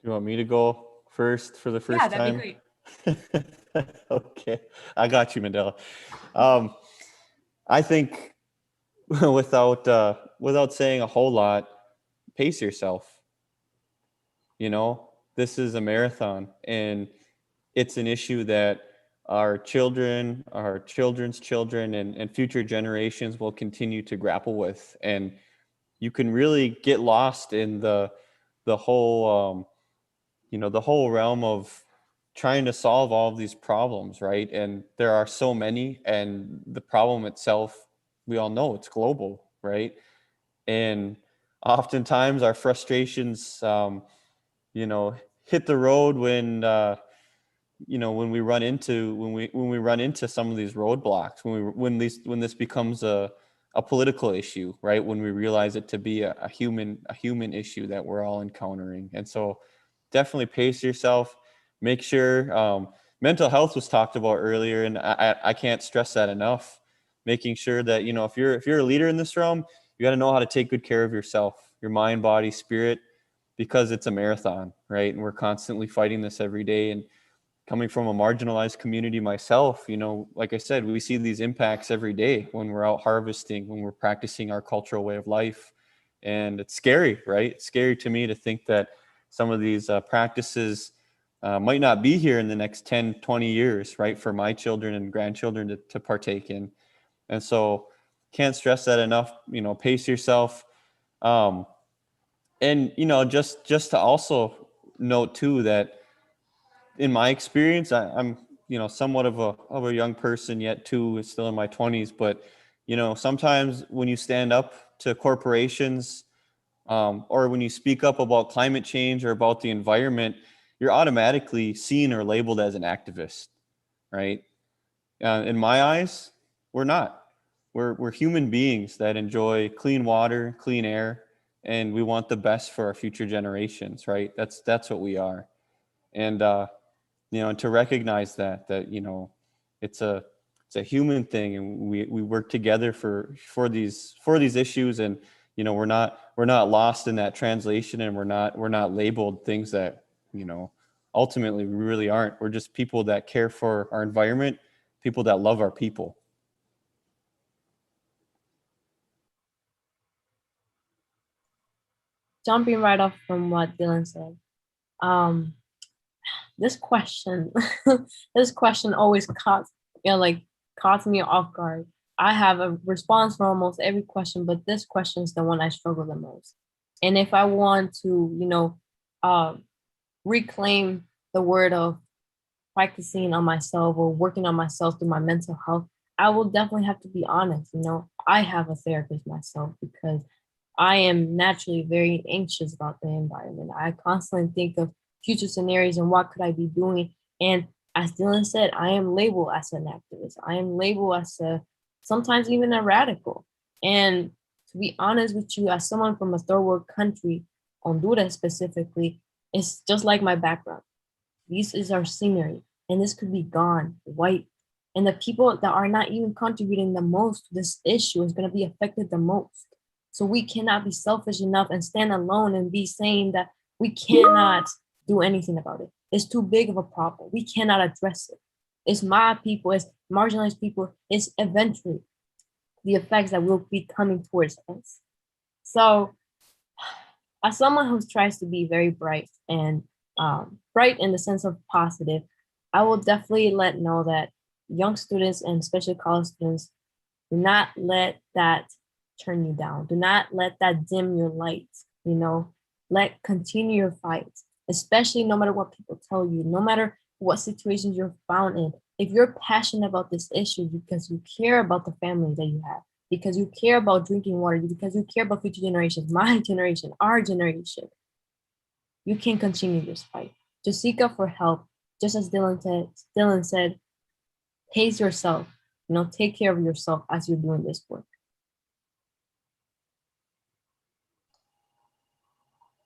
Do you want me to go first for the first time? Yeah, that'd be great. Okay, I got you, Mandela. I think without saying a whole lot, pace yourself. This is a marathon, and it's an issue that our children, our children's children, and future generations will continue to grapple with. And you can really get lost in the whole the whole realm of trying to solve all of these problems, right? And there are so many, and the problem itself we all know it's global, right? And oftentimes our frustrations, you know, hit the road when, you know, when we run into some of these roadblocks, when this becomes a political issue, right? When we realize it to be a human issue that we're all encountering. And so definitely pace yourself, make sure, mental health was talked about earlier, and I can't stress that enough. Making sure that, you know, if you're a leader in this realm, you got to know how to take good care of yourself, your mind, body, spirit, because it's a marathon, right? And we're constantly fighting this every day. And coming from a marginalized community myself, you know, like I said, we see these impacts every day when we're out harvesting, when we're practicing our cultural way of life. And it's scary, right? It's scary to me to think that some of these practices might not be here in the next 10, 20 years, right? For my children and grandchildren to partake in. And so can't stress that enough, you know, pace yourself. And, you know, just to also note too, that in my experience, I'm, you know, somewhat of a young person yet too, still in my 20s, but, you know, sometimes when you stand up to corporations, or when you speak up about climate change or about the environment, you're automatically seen or labeled as an activist, right? In my eyes, we're not. We're human beings that enjoy clean water, clean air, and we want the best for our future generations, right? That's what we are. And you know, and to recognize that you know, it's a human thing, and we work together for these issues. And you know, we're not lost in that translation, and we're not labeled things that, you know, ultimately we really aren't. We're just people that care for our environment, people that love our people. Jumping right off from what Dylan said, um, this question, this question always caught me off guard. I have a response for almost every question, but this question is the one I struggle the most. And if I want to, you know, uh, reclaim the word of practicing on myself or working on myself through my mental health, I will definitely have to be honest. You know, I have a therapist myself because I am naturally very anxious about the environment. I constantly think of future scenarios and what could I be doing. And as Dylan said, I am labeled as an activist. I am labeled as sometimes even a radical. And to be honest with you, as someone from a third world country, Honduras specifically, it's just like my background. This is our scenery, and this could be gone, wiped. And the people that are not even contributing the most to this issue is going to be affected the most. So we cannot be selfish enough and stand alone and be saying that we cannot do anything about it. It's too big of a problem. We cannot address it. It's my people, it's marginalized people, it's eventually the effects that will be coming towards us. So as someone who tries to be very bright and bright in the sense of positive, I will definitely let know that young students and especially college students, do not let that turn you down. Do not let that dim your light. You know, continue your fight, especially no matter what people tell you, no matter what situations you're found in. If you're passionate about this issue because you care about the family that you have, because you care about drinking water, because you care about future generations, my generation, our generation, you can continue this fight. Just seek out for help. Just as Dylan said, pace yourself. You know, take care of yourself as you're doing this work.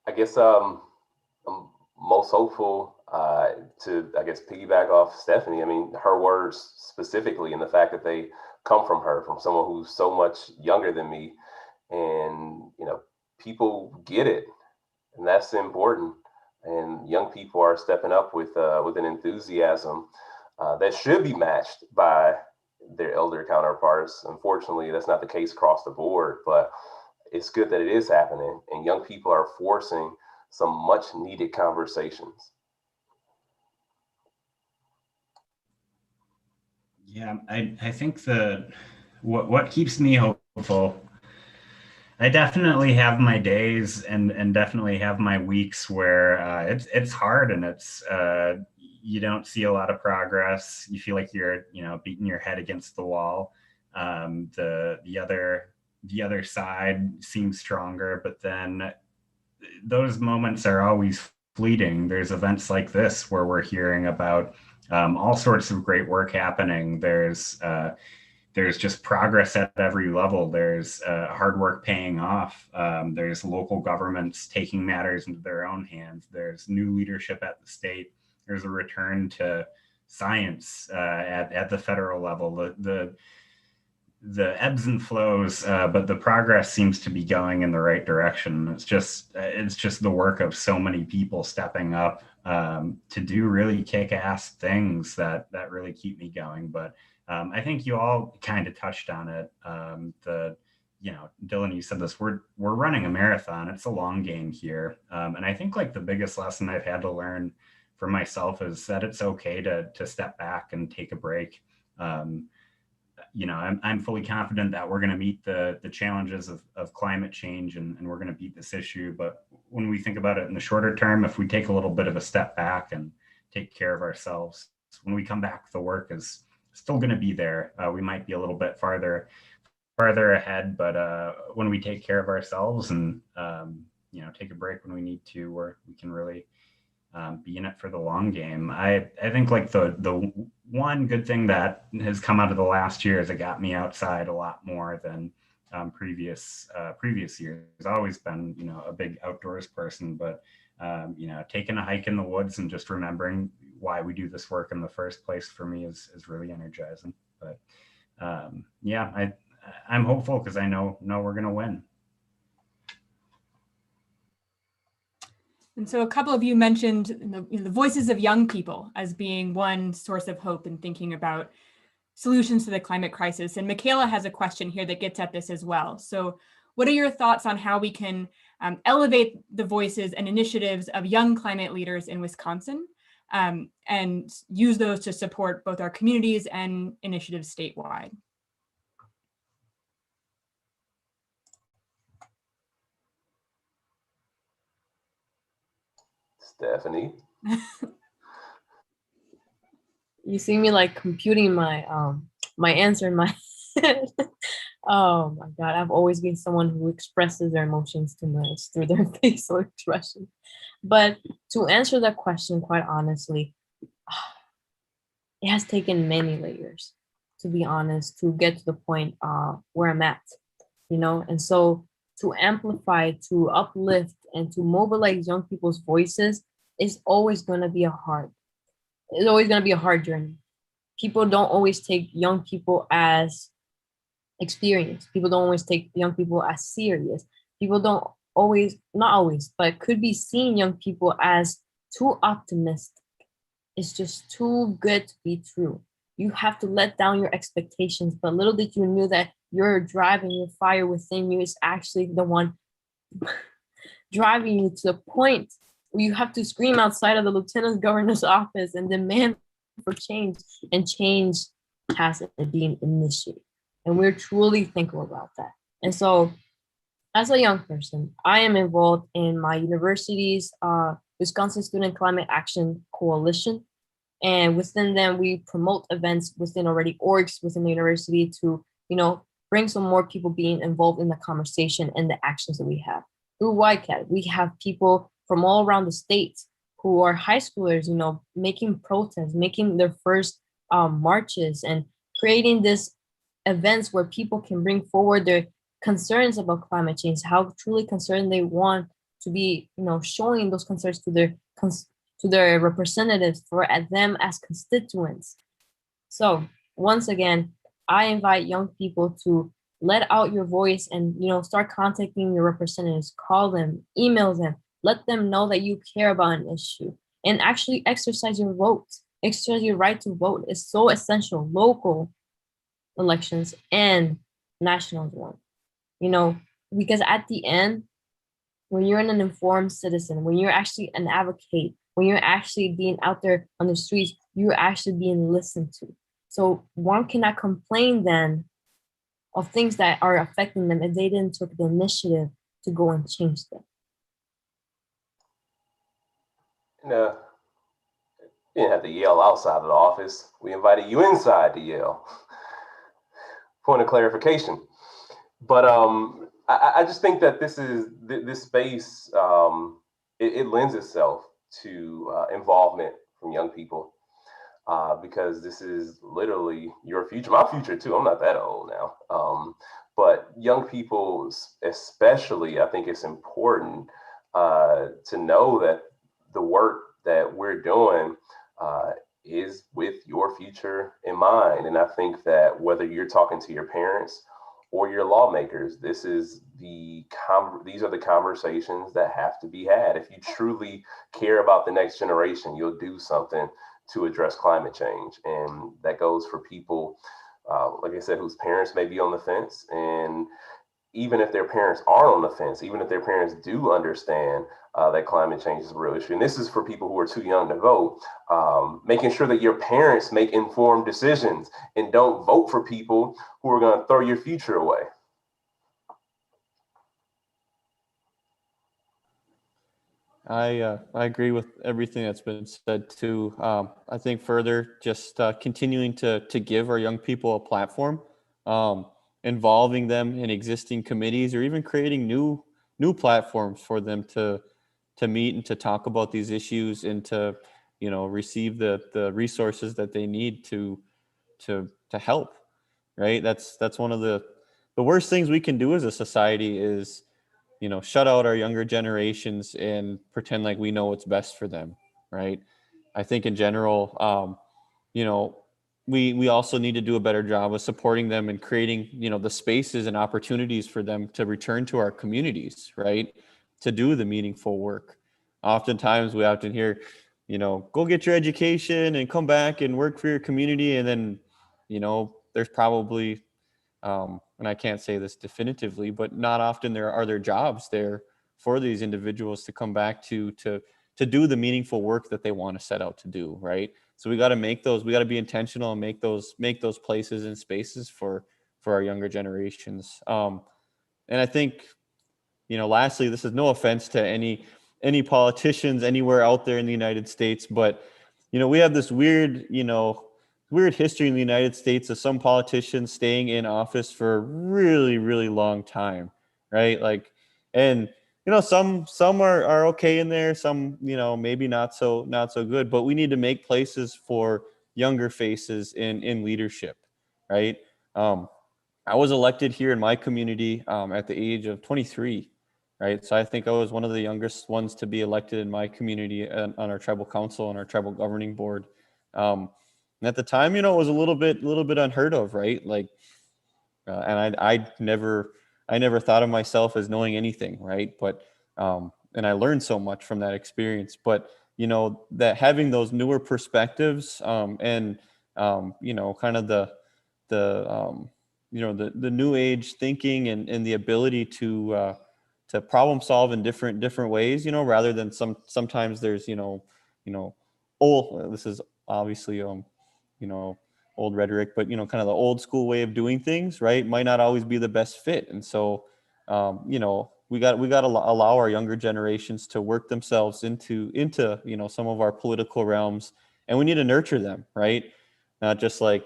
I guess I'm most hopeful to, I guess, piggyback off Stephanie. I mean, her words specifically, and the fact that they come from her, from someone who's so much younger than me, and you know, people get it, and that's important. And young people are stepping up with an enthusiasm that should be matched by their elder counterparts. Unfortunately, that's not the case across the board, but it's good that it is happening, and young people are forcing some much needed conversations. Yeah, I think that what keeps me hopeful, I definitely have my days and definitely have my weeks where it's hard and it's you don't see a lot of progress. You feel like you're, you know, beating your head against the wall. The other side seems stronger, but then those moments are always fleeting. There's events like this where we're hearing about all sorts of great work happening. There's just progress at every level. There's hard work paying off. There's local governments taking matters into their own hands. There's new leadership at the state. There's a return to science at the federal level. The ebbs and flows, but the progress seems to be going in the right direction. It's just the work of so many people stepping up to do really kick-ass things that really keep me going. But I think you all kind of touched on it. Dylan, you said this. We're running a marathon. It's a long game here, and I think like the biggest lesson I've had to learn for myself is that it's okay to step back and take a break. I'm fully confident that we're going to meet the challenges of climate change and we're going to beat this issue. But when we think about it in the shorter term, if we take a little bit of a step back and take care of ourselves, when we come back, the work is still going to be there. We might be a little bit farther ahead, but when we take care of ourselves and take a break when we need to, we can really be in it for the long game. I think like the one good thing that has come out of the last year is it got me outside a lot more than previous years. I've always been a big outdoors person, but taking a hike in the woods and just remembering why we do this work in the first place for me is really energizing. But I'm hopeful because I know we're gonna win. And so a couple of you mentioned the voices of young people as being one source of hope in thinking about solutions to the climate crisis. And Michaela has a question here that gets at this as well. So what are your thoughts on how we can elevate the voices and initiatives of young climate leaders in Wisconsin and use those to support both our communities and initiatives statewide? Stephanie. You see me like computing my my answer in my head. Oh my God, I've always been someone who expresses their emotions too much through their facial expression. But to answer that question, quite honestly, it has taken many layers, to be honest, to get to the point where I'm at, and so to amplify, to uplift, and to mobilize young people's voices is always going to be it's always going to be a hard journey. People don't always take young people as experienced. People don't always take young people as serious. People don't always, not always, but could be seeing young people as too optimistic. It's just too good to be true. You have to let down your expectations, but little did you know that your drive and your fire within you is actually the one driving you to the point where you have to scream outside of the lieutenant governor's office and demand for change, and change has to be initiated. And we're truly thankful about that. And so as a young person, I am involved in my university's Wisconsin Student Climate Action Coalition. And within them, we promote events within already orgs within the university to, bring some more people being involved in the conversation and the actions that we have. Through YCAT, we have people from all around the state who are high schoolers, making protests, making their first marches, and creating these events where people can bring forward their concerns about climate change, how truly concerned they want to be, showing those concerns to their representatives, for at them as constituents. So once again, I invite young people to let out your voice and start contacting your representatives, call them, email them, let them know that you care about an issue, and actually exercise your vote. Exercise your right to vote is so essential. Local elections and national one, because at the end, when you're an informed citizen, when you're actually an advocate, when you're actually being out there on the streets, you're actually being listened to. So one cannot complain then of things that are affecting them if they didn't take the initiative to go and change them. You didn't have to yell outside of the office. We invited you inside to yell. point of clarification. But I just think that this space, it lends itself to involvement from young people, because this is literally your future, my future too. I'm not that old now. But young people, especially, I think it's important to know that the work that we're doing is with your future in mind. And I think that whether you're talking to your parents or your lawmakers, these are the conversations that have to be had. If you truly care about the next generation, you'll do something to address climate change. And that goes for people, like I said, whose parents may be on the fence. And even if their parents aren't on the fence, even if their parents do understand that climate change is a real issue, and this is for people who are too young to vote, making sure that your parents make informed decisions and don't vote for people who are going to throw your future away. I agree with everything that's been said too. I think further, just continuing to give our young people a platform, involving them in existing committees, or even creating new platforms for them to meet and to talk about these issues, and to receive the resources that they need to help. Right. That's one of the worst things we can do as a society is shut out our younger generations and pretend like we know what's best for them, right? I think in general, we also need to do a better job of supporting them and creating, the spaces and opportunities for them to return to our communities, right? To do the meaningful work. Oftentimes we often hear, go get your education and come back and work for your community. And then, there's probably, and I can't say this definitively, but not often are there jobs there for these individuals to come back to do the meaningful work that they want to set out to do, right? So we got to be intentional and make those places and spaces for our younger generations. And I think, lastly, this is no offense to any politicians anywhere out there in the United States, but we have this weird history in the United States of some politicians staying in office for a really, really long time, right? Like, and some are okay in there, some maybe not so good, but we need to make places for younger faces in leadership, right? I was elected here in my community at the age of 23, right? So I think I was one of the youngest ones to be elected in my community on our tribal council and our tribal governing board. And at the time, it was a little bit unheard of, right? Like, and I never thought of myself as knowing anything, right? But and I learned so much from that experience. But that having those newer perspectives, and kind of the the new age thinking, and the ability to problem solve in different ways, rather than sometimes there's old, this is obviously old rhetoric, but kind of the old school way of doing things, right, might not always be the best fit. And so we got to allow our younger generations to work themselves into some of our political realms, and we need to nurture them, right? Not just like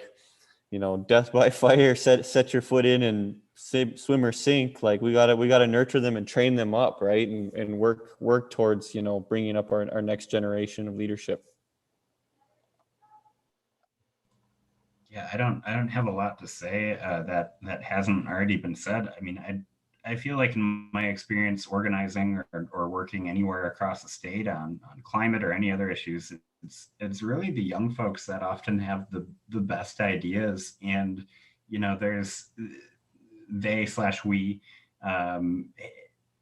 death by fire, set your foot in and swim or sink. Like we gotta nurture them and train them up, right? And work towards bringing up our next generation of leadership. Yeah, I don't have a lot to say that hasn't already been said. I mean, I feel like in my experience organizing or working anywhere across the state on climate or any other issues, it's really the young folks that often have the best ideas. And there's they/we,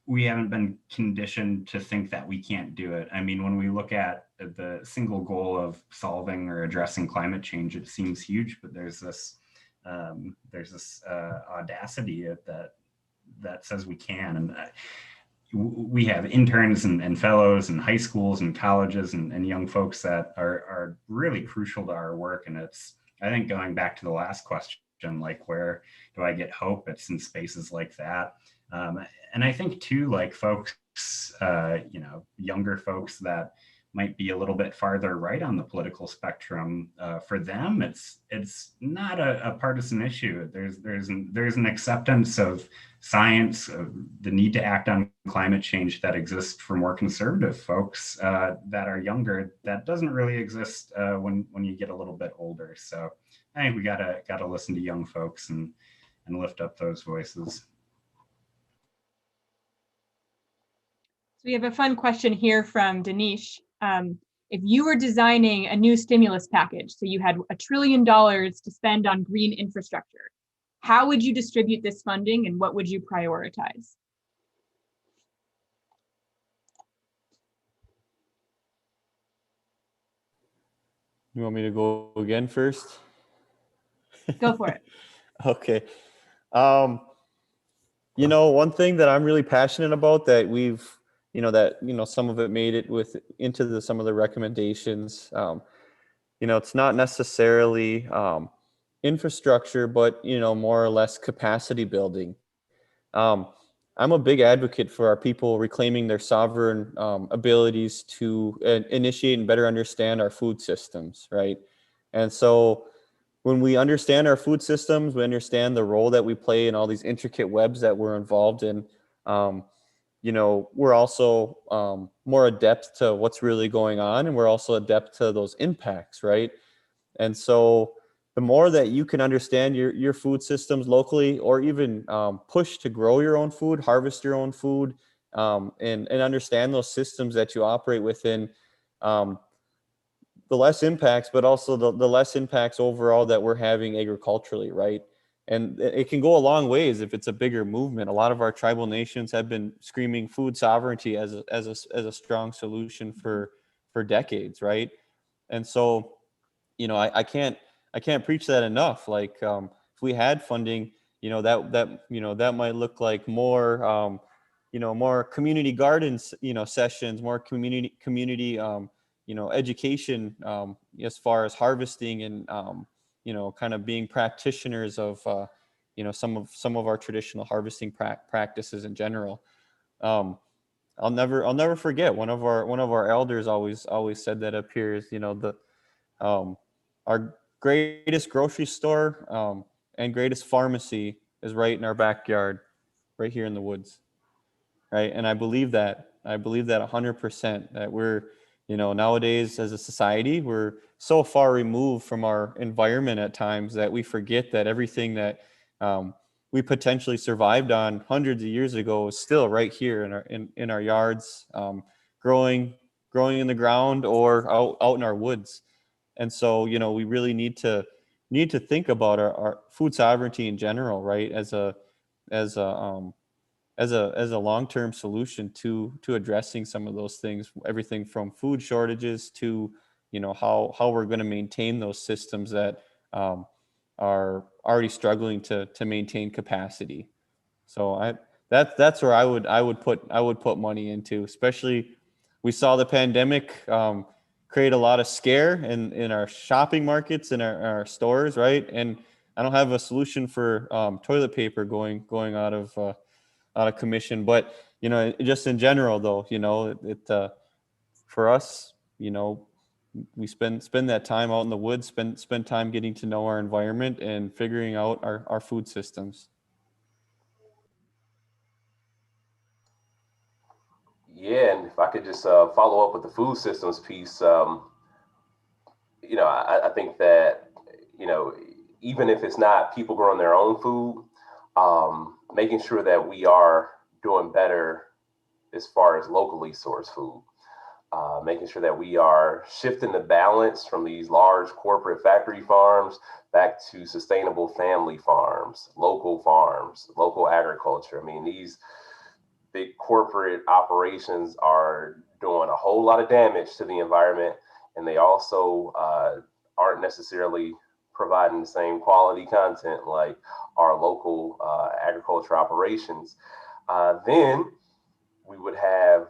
we haven't been conditioned to think that we can't do it. I mean, when we look at the single goal of solving or addressing climate change, it seems huge, but there's this audacity that says we can. And we have interns and fellows and high schools and colleges and young folks that are really crucial to our work. And it's, I think, going back to the last question, like, where do I get hope? It's in spaces like that. And I think too, like folks, younger folks that might be a little bit farther right on the political spectrum. For them, it's not a partisan issue. There's an acceptance of science, of the need to act on climate change that exists for more conservative folks that are younger. That doesn't really exist when you get a little bit older. So I think we gotta listen to young folks and lift up those voices. So we have a fun question here from Danish. If you were designing a new stimulus package, so you had $1 trillion to spend on green infrastructure, how would you distribute this funding and what would you prioritize? You want me to go again first? Go for it. Okay. One thing that I'm really passionate about that some of it made it into some of the recommendations. It's not necessarily infrastructure, but more or less capacity building. I'm a big advocate for our people reclaiming their sovereign abilities to initiate and better understand our food systems, right? And so when we understand our food systems, we understand the role that we play in all these intricate webs that we're involved in. We're also more adept to what's really going on, and we're also adept to those impacts, right? And so the more that you can understand your food systems locally, or even push to grow your own food, harvest your own food, and understand those systems that you operate within, the less impacts, but also the less impacts overall that we're having agriculturally, right? And it can go a long ways if it's a bigger movement. A lot of our tribal nations have been screaming food sovereignty as a strong solution for decades, right? And so, I can't preach that enough. Like, if we had funding, that might look like more, more community gardens, sessions, more community, education, as far as harvesting and, kind of being practitioners of, some of our traditional harvesting practices in general. I'll never forget one of our elders always said that up here is, our greatest grocery store and greatest pharmacy is right in our backyard, right here in the woods, right? And I believe that 100%, that we're, nowadays as a society, we're so far removed from our environment at times that we forget that everything that we potentially survived on hundreds of years ago is still right here in our yards, growing in the ground or out in our woods. And so, we really need to think about our food sovereignty in general, right? As a long-term solution to addressing some of those things, everything from food shortages to, how we're going to maintain those systems that are already struggling to maintain capacity. So that's where I would put money into. Especially, we saw the pandemic create a lot of scare in our shopping markets, in our stores, right? And I don't have a solution for toilet paper going out of commission, but just in general, though, for us, we spend that time out in the woods, spend time getting to know our environment and figuring out our food systems. Yeah, and if I could just follow up with the food systems piece, I think that, even if it's not people growing their own food, making sure that we are doing better as far as locally sourced food, making sure that we are shifting the balance from these large corporate factory farms back to sustainable family farms, local agriculture. I mean, these big corporate operations are doing a whole lot of damage to the environment, and they also aren't necessarily providing the same quality content like our local agriculture operations. Then we would have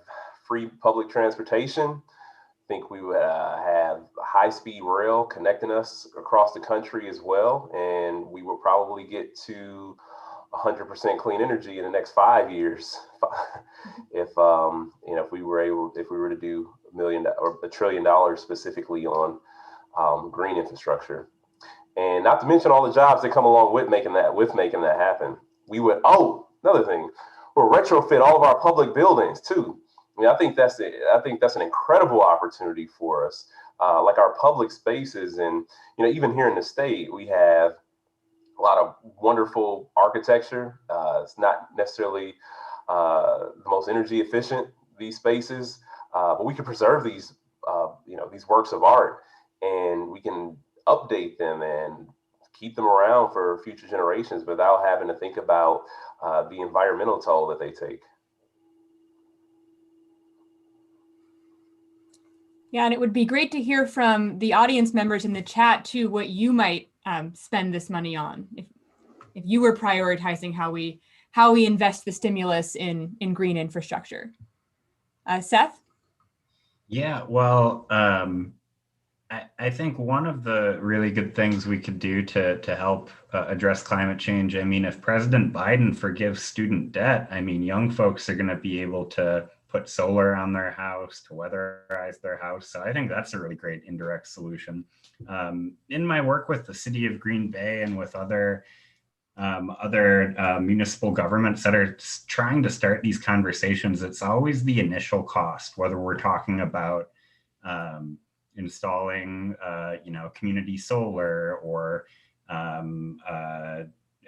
free public transportation. I think we would have high-speed rail connecting us across the country as well, and we would probably get to 100% clean energy in the next 5 years. If if we were to do $1 trillion specifically on green infrastructure, and not to mention all the jobs that come along with making that happen. We would another thing, we'll retrofit all of our public buildings too. I mean, I think that's an incredible opportunity for us. Like our public spaces, and even here in the state, we have a lot of wonderful architecture. It's not necessarily the most energy efficient, these spaces, but we can preserve these these works of art, and we can update them and keep them around for future generations without having to think about the environmental toll that they take. Yeah, and it would be great to hear from the audience members in the chat too, what you might spend this money on, if you were prioritizing how we invest the stimulus in green infrastructure. Seth? Yeah, well, I think one of the really good things we could do to help address climate change, I mean, if President Biden forgives student debt, I mean, young folks are going to be able to put solar on their house, to weatherize their house. So I think that's a really great indirect solution. In my work with the city of Green Bay and with other municipal governments that are trying to start these conversations, it's always the initial cost, whether we're talking about installing, community solar or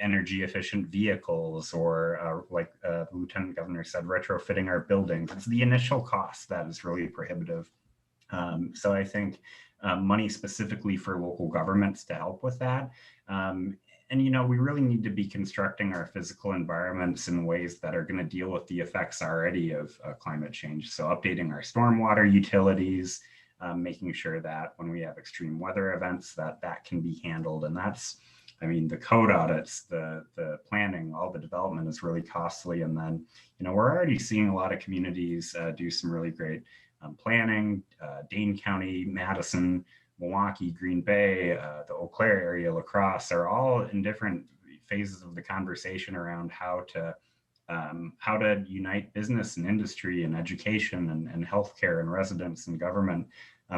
energy efficient vehicles, or like the Lieutenant Governor said, retrofitting our buildings. It's the initial cost that is really prohibitive. So I think money specifically for local governments to help with that. And, we really need to be constructing our physical environments in ways that are going to deal with the effects already of climate change. So updating our stormwater utilities, making sure that when we have extreme weather events, that can be handled. And that's, I mean, the code audits, the planning, all the development is really costly. And then, we're already seeing a lot of communities do some really great planning. Dane County, Madison, Milwaukee, Green Bay, the Eau Claire area, La Crosse are all in different phases of the conversation around how to unite business and industry and education and healthcare and residents and government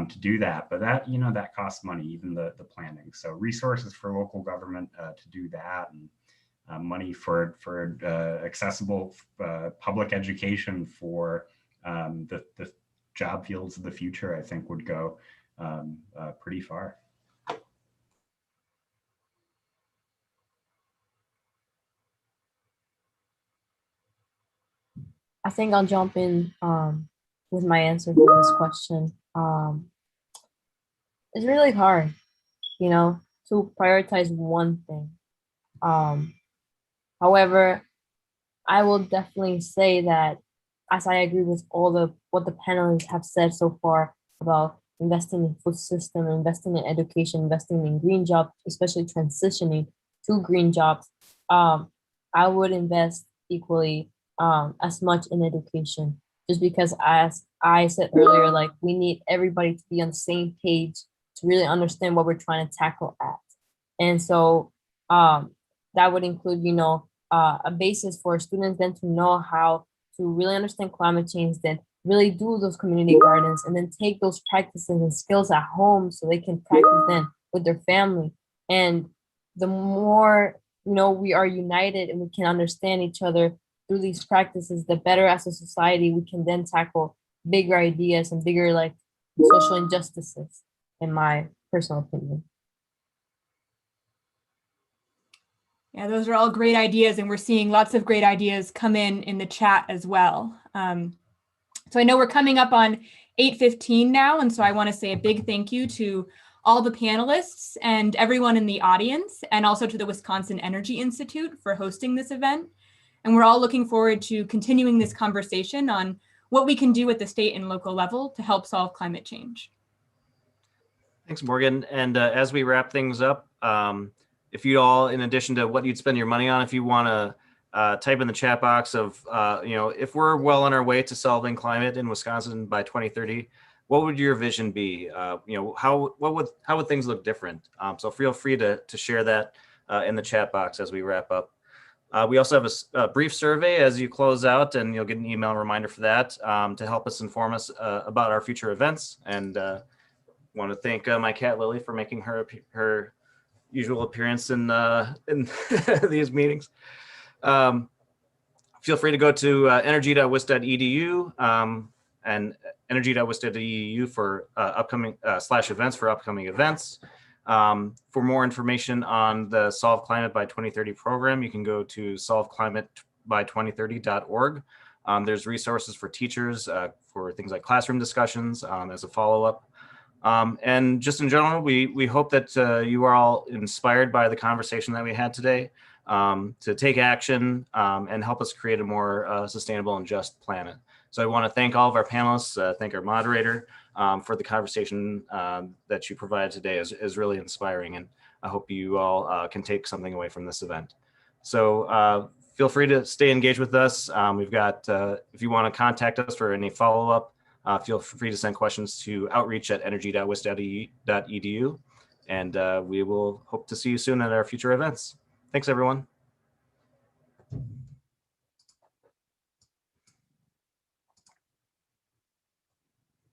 to do that. But that, that costs money, even the planning. So resources for local government to do that, and money for accessible public education for the job fields of the future, I think would go pretty far. I think I'll jump in with my answer to this question. It's really hard, to prioritize one thing. However, I will definitely say that, as I agree with what the panelists have said so far about investing in food system, investing in education, investing in green jobs, especially transitioning to green jobs, I would invest equally as much in education, just because, as I said earlier, like, we need everybody to be on the same page to really understand what we're trying to tackle at. And so that would include, a basis for students then to know how to really understand climate change, then really do those community gardens, and then take those practices and skills at home so they can practice them with their family. And the more, we are united and we can understand each other through these practices, the better as a society we can then tackle bigger ideas and bigger, like, social injustices, in my personal opinion. Yeah, those are all great ideas, and we're seeing lots of great ideas come in the chat as well. So I know we're coming up on 8:15 now, and so I want to say a big thank you to all the panelists and everyone in the audience, and also to the Wisconsin Energy Institute for hosting this event. And we're all looking forward to continuing this conversation on what we can do at the state and local level to help solve climate change. Thanks, Morgan. And as we wrap things up, if you all, in addition to what you'd spend your money on, if you want to type in the chat box of, if we're well on our way to solving climate in Wisconsin by 2030, what would your vision be? How would things look different? So feel free to share that in the chat box as we wrap up. We also have a brief survey as you close out, and you'll get an email reminder for that to help us inform us about our future events. And want to thank my cat Lily for making her usual appearance in these meetings. Feel free to go to energy.wis.edu and energy.wis.edu for upcoming /events for upcoming events. For more information on the Solve Climate by 2030 program, you can go to solveclimateby2030.org. There's resources for teachers for things like classroom discussions as a follow-up. And just in general, we hope that you are all inspired by the conversation that we had today to take action and help us create a more sustainable and just planet. So I want to thank all of our panelists, thank our moderator for the conversation that you provided today is really inspiring. And I hope you all can take something away from this event. So feel free to stay engaged with us. We've got, if you want to contact us for any follow-up, feel free to send questions to outreach@energy.wis.edu. And we will hope to see you soon at our future events. Thanks, everyone.